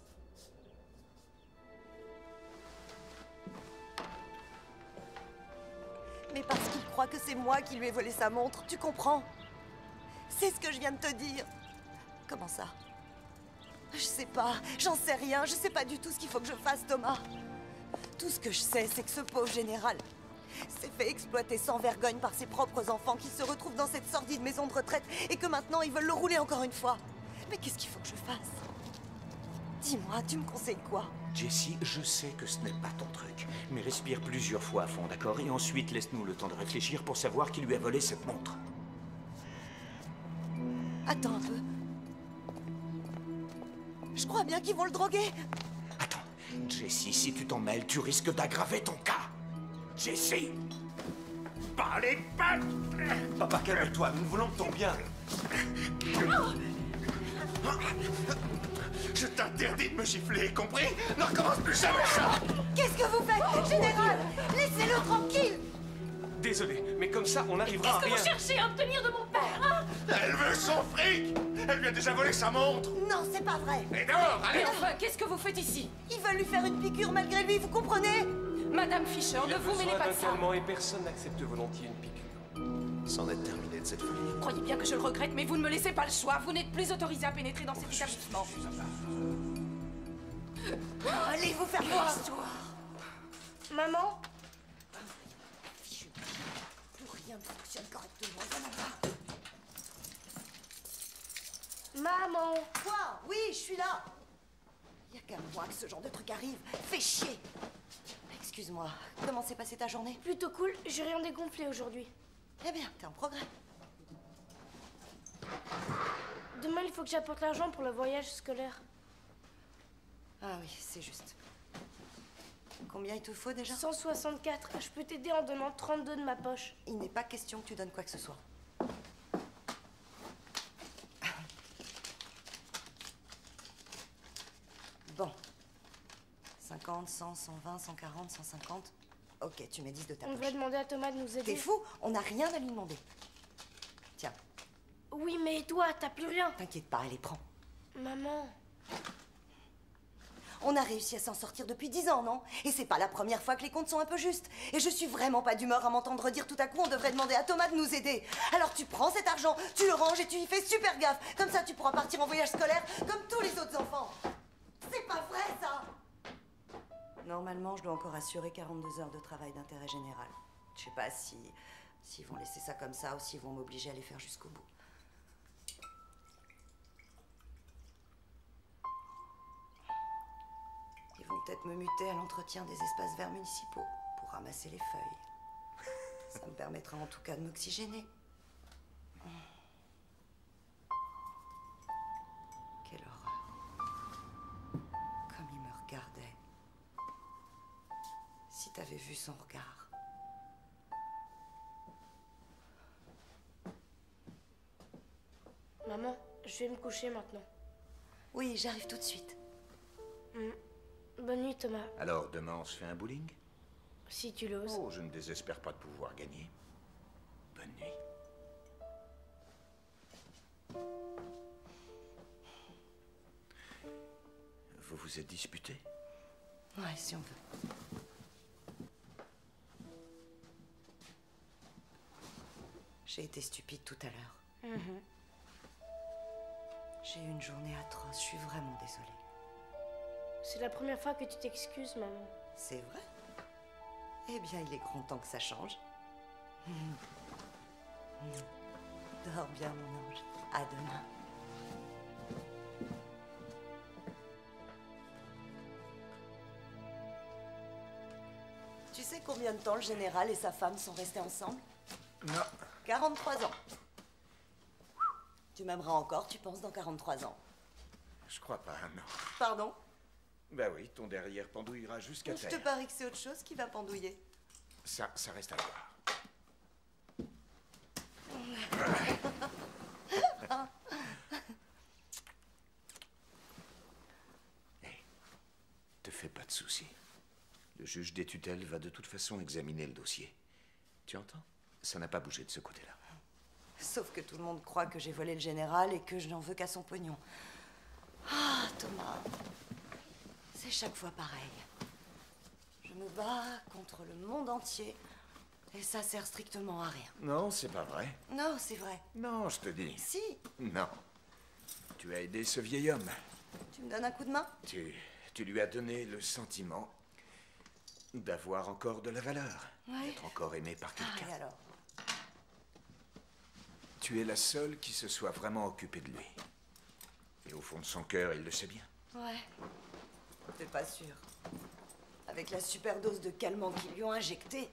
Speaker 1: Mais parce qu'il croit que c'est moi qui lui ai volé sa montre, tu comprends? C'est ce que je viens de te dire. Comment ça? Je sais pas, j'en sais rien, je sais pas du tout ce qu'il faut que je fasse, Thomas. Tout ce que je sais, c'est que ce pauvre général s'est fait exploiter sans vergogne par ses propres enfants qui se retrouvent dans cette sordide maison de retraite et que maintenant ils veulent le rouler encore une fois. Mais qu'est-ce qu'il faut que je fasse? Dis-moi, tu me conseilles quoi?
Speaker 9: Jessie, je sais que ce n'est pas ton truc, mais respire plusieurs fois à fond, d'accord? Et ensuite, laisse-nous le temps de réfléchir pour savoir qui lui a volé cette montre.
Speaker 1: Attends un peu. Je crois bien qu'ils vont le droguer.
Speaker 9: Jessie, si tu t'en mêles, tu risques d'aggraver ton cas. Jessie! Pas les pattes!
Speaker 17: Papa, calme-toi, nous voulons ton bien.
Speaker 9: Je t'interdis de me gifler, compris? Ne recommence plus jamais ça!
Speaker 1: Qu'est-ce que vous faites, général? Laissez-le tranquille.
Speaker 5: Désolé, mais comme ça, on n'arrivera à rien.
Speaker 11: cherchez à obtenir de mon père, hein?
Speaker 9: Elle veut son fric! Elle lui a déjà volé sa montre!
Speaker 1: Non, c'est pas vrai.
Speaker 9: Et dehors, allez!
Speaker 11: Mais enfin, qu'est-ce que vous faites ici?
Speaker 1: Ils veulent lui faire une piqûre malgré lui, vous comprenez?
Speaker 11: Madame Fisher,
Speaker 5: Il a
Speaker 11: ne vous mêlez
Speaker 5: besoin
Speaker 11: pas
Speaker 5: d'un
Speaker 11: de ça.
Speaker 5: calmant et personne n'accepte volontiers une piqûre.
Speaker 17: C'en est terminé de cette folie.
Speaker 11: Croyez bien que je le regrette, mais vous ne me laissez pas le choix. Vous n'êtes plus autorisé à pénétrer dans cet établissement.
Speaker 1: Allez vous faire voir.
Speaker 7: Maman?
Speaker 1: Plus rien ne fonctionne correctement, j'en ai marre.
Speaker 7: Maman?
Speaker 1: Quoi? Oui, je suis là. Il y a qu'à moi que ce genre de truc arrive. Fais chier. Excuse-moi, comment s'est passée ta journée?
Speaker 7: Plutôt cool, j'ai rien dégonflé aujourd'hui.
Speaker 1: Eh bien, t'es en progrès.
Speaker 7: Demain, il faut que j'apporte l'argent pour le voyage scolaire.
Speaker 1: Ah oui, c'est juste. Combien il te faut déjà?
Speaker 7: 164. Je peux t'aider en donnant 32 de ma poche.
Speaker 1: Il n'est pas question que tu donnes quoi que ce soit. Bon. 50, 100, 120, 140, 150. Ok, tu mets 10 de ta
Speaker 7: On
Speaker 1: poche.
Speaker 7: devrait demander à Thomas de nous aider.
Speaker 1: T'es fou? On n'a rien à lui demander. Tiens,
Speaker 7: Oui, mais toi, t'as plus rien.
Speaker 1: t'inquiète pas, allez, prends.
Speaker 7: Maman.
Speaker 1: On a réussi à s'en sortir depuis 10 ans, non? Et c'est pas la première fois que les comptes sont un peu justes. Et je suis vraiment pas d'humeur à m'entendre dire tout à coup on devrait demander à Thomas de nous aider. Alors tu prends cet argent, tu le ranges et tu y fais super gaffe. Comme ça tu pourras partir en voyage scolaire comme tous les autres enfants. C'est pas vrai ça! Normalement, je dois encore assurer 42 heures de travail d'intérêt général. Je sais pas s'ils vont laisser ça comme ça ou s'ils vont m'obliger à les faire jusqu'au bout. Ils vont peut-être me muter à l'entretien des espaces verts municipaux pour ramasser les feuilles. Ça me permettra en tout cas de m'oxygéner. Quelle horreur. Comme il me regardait. Si t'avais vu son regard.
Speaker 7: Maman, je vais me coucher maintenant.
Speaker 1: Oui, j'arrive tout de suite.
Speaker 7: Bonne nuit, Thomas.
Speaker 9: Alors, demain, on se fait un bowling?
Speaker 7: Si tu l'oses.
Speaker 9: Oh, je ne désespère pas de pouvoir gagner. Bonne nuit. Vous vous êtes disputé?
Speaker 1: Ouais, si on veut. J'ai été stupide tout à l'heure. J'ai eu une journée atroce, je suis vraiment désolée.
Speaker 7: C'est la première fois que tu t'excuses, maman.
Speaker 1: C'est vrai? Eh bien, il est grand temps que ça change. Dors bien, mon ange. À demain. Tu sais combien de temps le général et sa femme sont restés ensemble?
Speaker 10: Non.
Speaker 1: 43 ans. Tu m'aimeras encore, tu penses, dans 43 ans?
Speaker 9: Je crois pas, non.
Speaker 1: Pardon?
Speaker 9: Bah oui, ton derrière pendouillera jusqu'à
Speaker 1: Je
Speaker 9: terre.
Speaker 1: te parie que c'est autre chose qui va pendouiller.
Speaker 9: Ça reste à voir. Te fais pas de soucis. Le juge des tutelles va de toute façon examiner le dossier. Tu entends? Ça n'a pas bougé de ce côté-là.
Speaker 1: Sauf que tout le monde croit que j'ai volé le général et que je n'en veux qu'à son pognon. Ah, Thomas, c'est chaque fois pareil. Je me bats contre le monde entier et ça sert strictement à rien.
Speaker 9: Non, c'est pas vrai.
Speaker 1: Non, c'est vrai.
Speaker 9: Non, je te dis.
Speaker 1: Si.
Speaker 9: Non. Tu as aidé ce vieil homme.
Speaker 1: Tu me donnes un coup de main?
Speaker 9: Tu lui as donné le sentiment d'avoir encore de la valeur.
Speaker 1: Ouais.
Speaker 9: D'être encore aimé par quelqu'un.
Speaker 1: Ah, et alors?
Speaker 9: Tu es la seule qui se soit vraiment occupée de lui. Et au fond de son cœur, il le sait bien.
Speaker 1: Ouais. T'es pas sûr. Avec la super dose de calmant qu'ils lui ont injecté.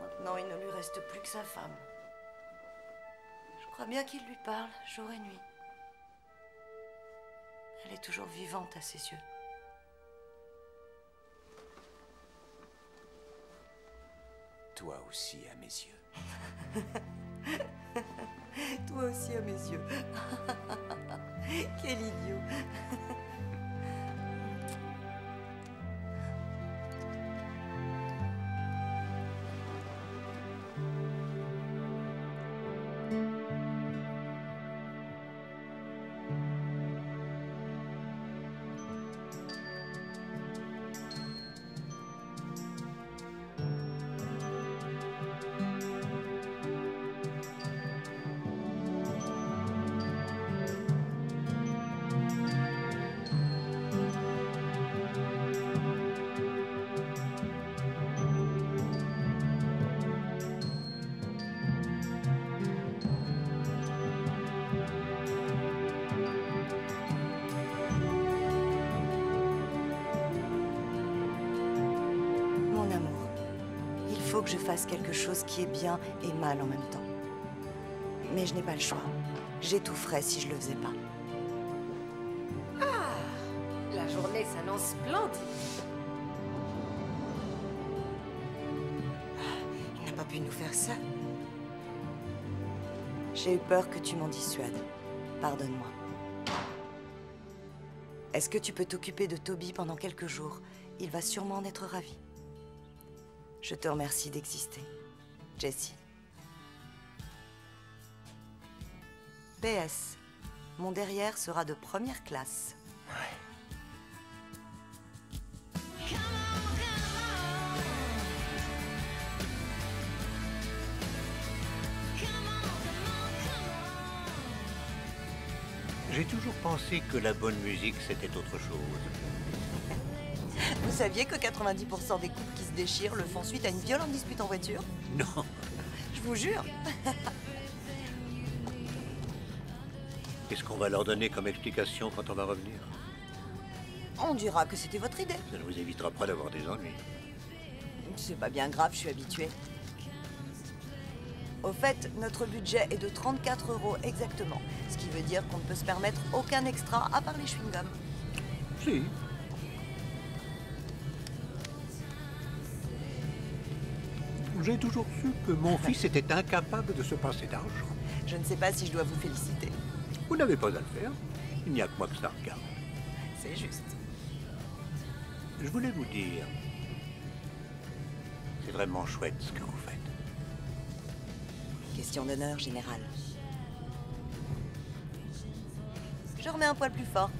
Speaker 1: Maintenant, il ne lui reste plus que sa femme. Je crois bien qu'il lui parle, jour et nuit. Elle est toujours vivante à ses yeux.
Speaker 9: Toi aussi, à mes yeux.
Speaker 1: Toi aussi à mes yeux. Quel idiot. Il faut que je fasse quelque chose qui est bien et mal en même temps. Mais je n'ai pas le choix. J'étoufferais si je le faisais pas.
Speaker 12: Ah, la journée s'annonce splendide.
Speaker 1: Il n'a pas pu nous faire ça. J'ai eu peur que tu m'en dissuades. Pardonne-moi. Est-ce que tu peux t'occuper de Toby pendant quelques jours? Il va sûrement en être ravi. Je te remercie d'exister, Jessie. PS, mon derrière sera de première classe.
Speaker 14: J'ai toujours pensé que la bonne musique, c'était autre chose.
Speaker 1: Vous saviez que 90% des couples qui se déchirent le font suite à une violente dispute en voiture?
Speaker 14: Non.
Speaker 1: Je vous jure.
Speaker 14: Qu'est-ce qu'on va leur donner comme explication quand on va revenir?
Speaker 1: On dira que c'était votre idée.
Speaker 14: Ça ne vous évitera pas d'avoir des ennuis.
Speaker 1: C'est pas bien grave, je suis habituée. Au fait, notre budget est de 34 € exactement. Ce qui veut dire qu'on ne peut se permettre aucun extra à part les chewing-gums.
Speaker 14: Si. J'ai toujours su que mon fils était incapable de se passer d'argent.
Speaker 1: Je ne sais pas si je dois vous féliciter.
Speaker 14: Vous n'avez pas à le faire. Il n'y a que moi que ça regarde.
Speaker 1: C'est juste.
Speaker 14: Je voulais vous dire... C'est vraiment chouette ce que vous faites.
Speaker 1: Question d'honneur, général. Je remets un poil plus fort.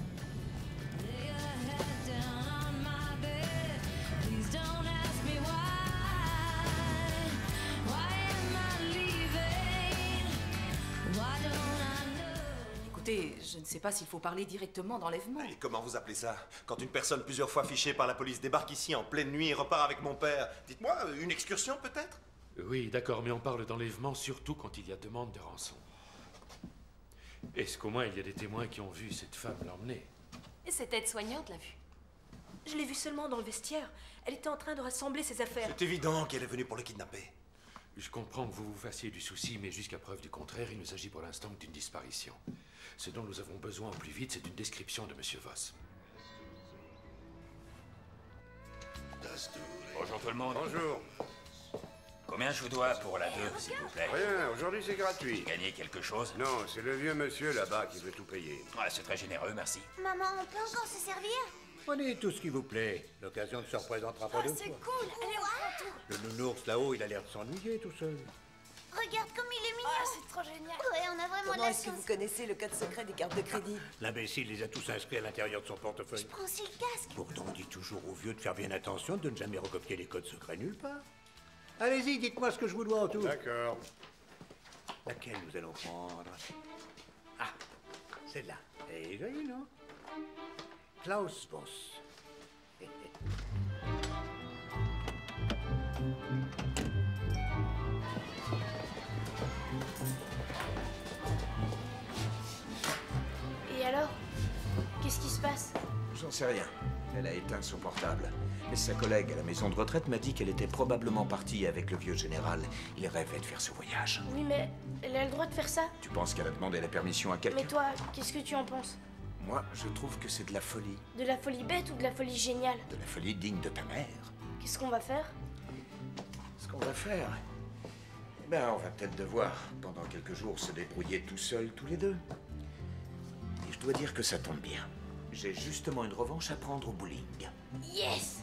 Speaker 11: écoutez, je ne sais pas s'il faut parler directement d'enlèvement.
Speaker 17: Et comment vous appelez ça? Quand une personne plusieurs fois fichée par la police débarque ici en pleine nuit et repart avec mon père. Dites-moi, une excursion peut-être?
Speaker 2: Oui, d'accord, mais on parle d'enlèvement surtout quand il y a demande de rançon. Est-ce qu'au moins il y a des témoins qui ont vu cette femme l'emmener?
Speaker 15: Et cette aide-soignante l'a vue.
Speaker 19: Je l'ai vue seulement dans le vestiaire. Elle était en train de rassembler ses affaires.
Speaker 17: C'est évident qu'elle est venue pour le kidnapper.
Speaker 2: Je comprends que vous vous fassiez du souci, mais jusqu'à preuve du contraire, il ne s'agit pour l'instant que d'une disparition. Ce dont nous avons besoin au plus vite, c'est une description de Monsieur Voss.
Speaker 4: Bonjour tout le monde.
Speaker 10: Bonjour.
Speaker 4: Combien je vous dois pour la 2, s'il vous plaît?
Speaker 10: Rien, aujourd'hui c'est gratuit.
Speaker 4: Gagnez quelque chose?
Speaker 10: Non, c'est le vieux monsieur là-bas qui veut tout payer.
Speaker 4: Ah, c'est très généreux, merci.
Speaker 15: Maman, on peut encore se servir?
Speaker 14: Prenez tout ce qui vous plaît. L'occasion ne se représentera pas deux fois.
Speaker 15: Cool. Allez, on prend tout.
Speaker 14: Le nounours là-haut, il a l'air de s'ennuyer tout seul.
Speaker 15: Regarde comme il est mignon. C'est trop génial. Ouais, on a vraiment de
Speaker 1: Comment
Speaker 15: la
Speaker 1: est-ce que
Speaker 15: chance.
Speaker 1: vous connaissez le code secret des cartes de crédit?
Speaker 14: L'imbécile les a tous inscrits à l'intérieur de son portefeuille.
Speaker 15: Prends aussi le casque.
Speaker 14: Pourtant, on dit toujours aux vieux de faire bien attention, de ne jamais recopier les codes secrets nulle part. Allez-y, dites-moi ce que je vous dois autour.
Speaker 10: D'accord.
Speaker 14: Laquelle nous allons prendre? Ah, celle-là. Et joyeux, non? Klaus Voss.
Speaker 7: Et alors? Qu'est-ce qui se passe?
Speaker 9: J'en sais rien. Elle a éteint son portable. Mais sa collègue à la maison de retraite m'a dit qu'elle était probablement partie avec le vieux général. Il rêvait de faire ce voyage.
Speaker 7: Oui, mais elle a le droit de faire ça?
Speaker 9: Tu penses qu'elle a demandé la permission à quelqu'un?
Speaker 7: Mais toi, qu'est-ce que tu en penses?
Speaker 9: Moi, je trouve que c'est de la folie.
Speaker 7: De la folie bête ou de la folie géniale?
Speaker 9: De la folie digne de ta mère.
Speaker 7: Qu'est-ce qu'on va faire?
Speaker 9: Ce qu'on va faire? Eh ben, on va peut-être devoir, pendant quelques jours, se débrouiller tout seuls, tous les deux. Et je dois dire que ça tombe bien. J'ai justement une revanche à prendre au bowling.
Speaker 7: Yes!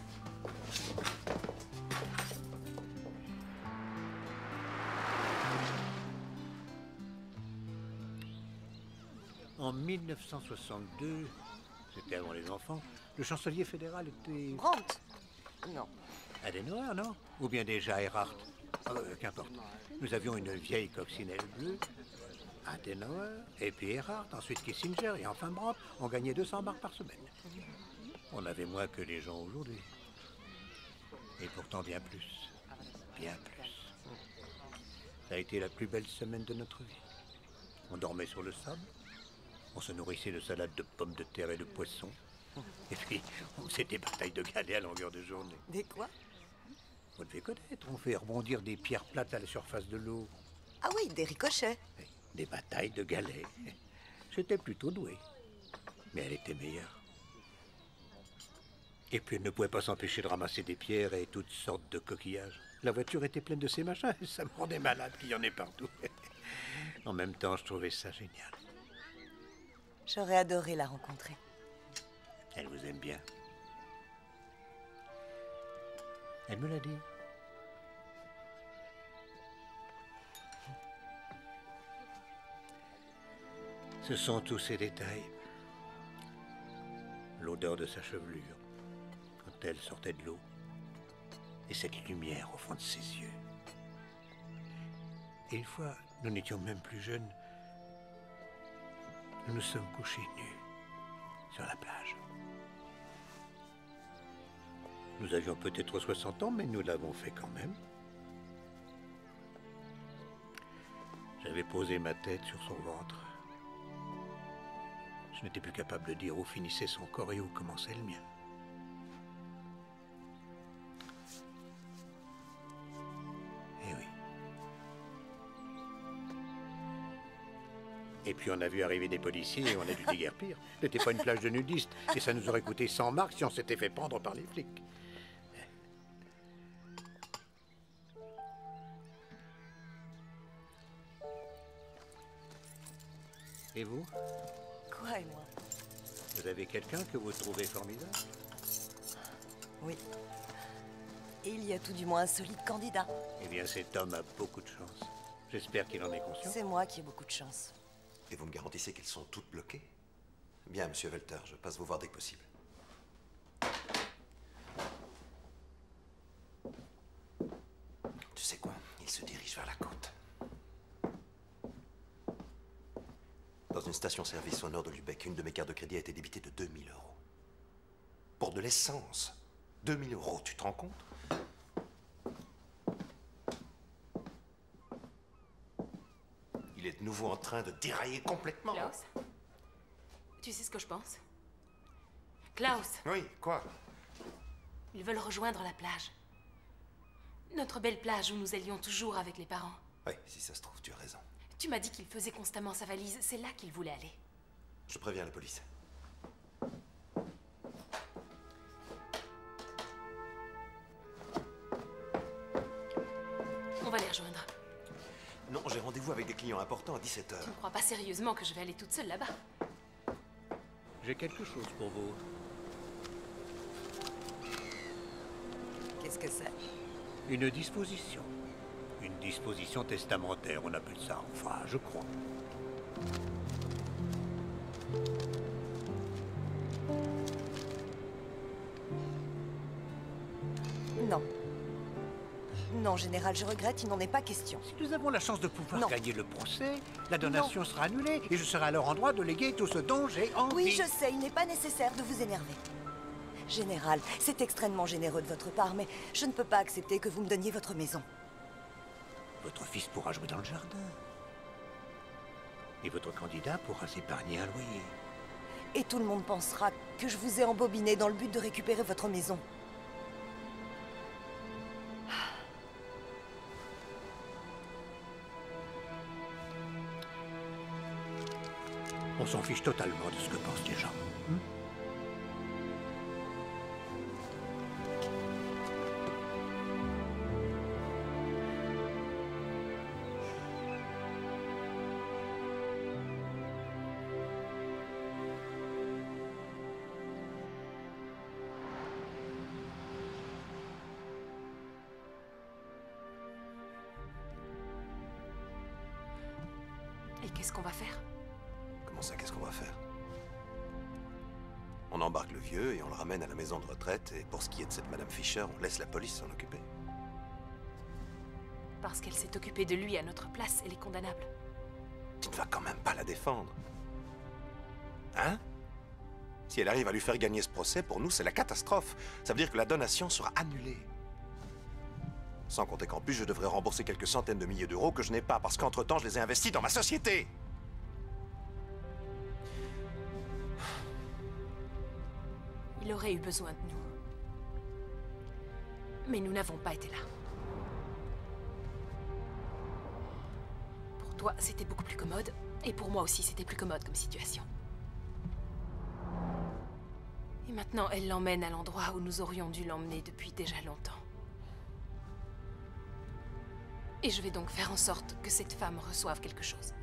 Speaker 14: En 1962, c'était avant les enfants, le chancelier fédéral était...
Speaker 1: Brandt? Non.
Speaker 14: Adenauer, non? Ou bien déjà Erhardt? Qu'importe. Nous avions une vieille coccinelle bleue, Adenauer, et puis Erhardt, ensuite Kissinger, et enfin Brandt. On gagnait 200 marks par semaine. On avait moins que les gens aujourd'hui. Et pourtant bien plus. Bien plus. Ça a été la plus belle semaine de notre vie. On dormait sur le sable. On se nourrissait de salades de pommes de terre et de poissons. Et puis, on faisait des batailles de galets à longueur de journée.
Speaker 1: Des quoi?
Speaker 14: Vous devez connaître. On fait rebondir des pierres plates à la surface de l'eau.
Speaker 1: Ah oui, des ricochets.
Speaker 14: Des batailles de galets. J'étais plutôt doué. Mais elle était meilleure. Et puis elle ne pouvait pas s'empêcher de ramasser des pierres et toutes sortes de coquillages. La voiture était pleine de ces machins et ça me rendait malade qu'il y en ait partout. En même temps, je trouvais ça génial.
Speaker 1: J'aurais adoré la rencontrer.
Speaker 14: Elle vous aime bien. Elle me l'a dit. Ce sont tous ces détails. L'odeur de sa chevelure, quand elle sortait de l'eau, et cette lumière au fond de ses yeux. Et une fois, nous n'étions même plus jeunes, nous nous sommes couchés nus sur la plage. Nous avions peut-être 60 ans, mais nous l'avons fait quand même. J'avais posé ma tête sur son ventre. Je n'étais plus capable de dire où finissait son corps et où commençait le mien. Eh oui. Et puis on a vu arriver des policiers et on a dû déguerpir. Ce n'était pas une plage de nudistes et ça nous aurait coûté 100 marks si on s'était fait prendre par les flics. Et vous?
Speaker 1: Quoi et moi?
Speaker 14: Vous avez quelqu'un que vous trouvez formidable?
Speaker 1: Oui. Et il y a tout du moins un solide candidat.
Speaker 14: Eh bien, cet homme a beaucoup de chance. J'espère qu'il en est conscient.
Speaker 1: C'est moi qui ai beaucoup de chance.
Speaker 17: Et vous me garantissez qu'elles sont toutes bloquées? Bien, monsieur Welter, je passe vous voir dès que possible. Tu sais quoi? Il se dirige vers la côte. Dans une station station-service au nord de Lübeck, une de mes cartes de crédit a été débitée de 2000 €. Pour de l'essence. 2000 €, tu te rends compte? Il est de nouveau en train de dérailler complètement.
Speaker 11: Klaus, tu sais ce que je pense? Klaus!
Speaker 17: Oui, quoi?
Speaker 11: Ils veulent rejoindre la plage. Notre belle plage où nous allions toujours avec les parents.
Speaker 17: Oui, si ça se trouve, tu as raison.
Speaker 11: Tu m'as dit qu'il faisait constamment sa valise. C'est là qu'il voulait aller.
Speaker 17: Je préviens la police.
Speaker 11: On va les rejoindre.
Speaker 17: Non, j'ai rendez-vous avec des clients importants à 17 h.
Speaker 11: Tu ne crois pas sérieusement que je vais aller toute seule là-bas?
Speaker 14: J'ai quelque chose pour vous.
Speaker 18: Qu'est-ce que c'est?
Speaker 14: Une disposition. Une disposition testamentaire, on appelle ça, enfin, je crois.
Speaker 18: Non. Non, Général, je regrette, il n'en est pas question.
Speaker 14: Si nous avons la chance de pouvoir gagner le procès, la donation sera annulée et je serai alors en droit de léguer tout ce dont j'ai envie.
Speaker 18: Oui, je sais, il n'est pas nécessaire de vous énerver. Général, c'est extrêmement généreux de votre part, mais je ne peux pas accepter que vous me donniez votre maison.
Speaker 14: Votre fils pourra jouer dans le jardin. Et votre candidat pourra s'épargner un loyer.
Speaker 18: Et tout le monde pensera que je vous ai embobiné dans le but de récupérer votre maison.
Speaker 14: On s'en fiche totalement de ce que pensent les gens.
Speaker 11: Et qu'est-ce qu'on va faire?
Speaker 17: Comment ça, qu'est-ce qu'on va faire? On embarque le vieux et on le ramène à la maison de retraite, et pour ce qui est de cette Madame Fischer, on laisse la police s'en occuper.
Speaker 11: Parce qu'elle s'est occupée de lui à notre place, elle est condamnable.
Speaker 17: Tu ne vas quand même pas la défendre. Hein? Si elle arrive à lui faire gagner ce procès, pour nous, c'est la catastrophe. Ça veut dire que la donation sera annulée. Sans compter qu'en plus, je devrais rembourser quelques centaines de milliers d'euros que je n'ai pas, parce qu'entre-temps, je les ai investis dans ma société.
Speaker 11: Il aurait eu besoin de nous. Mais nous n'avons pas été là. Pour toi, c'était beaucoup plus commode. Et pour moi aussi, c'était plus commode comme situation. Et maintenant, elle l'emmène à l'endroit où nous aurions dû l'emmener depuis déjà longtemps. Et je vais donc faire en sorte que cette femme reçoive quelque chose.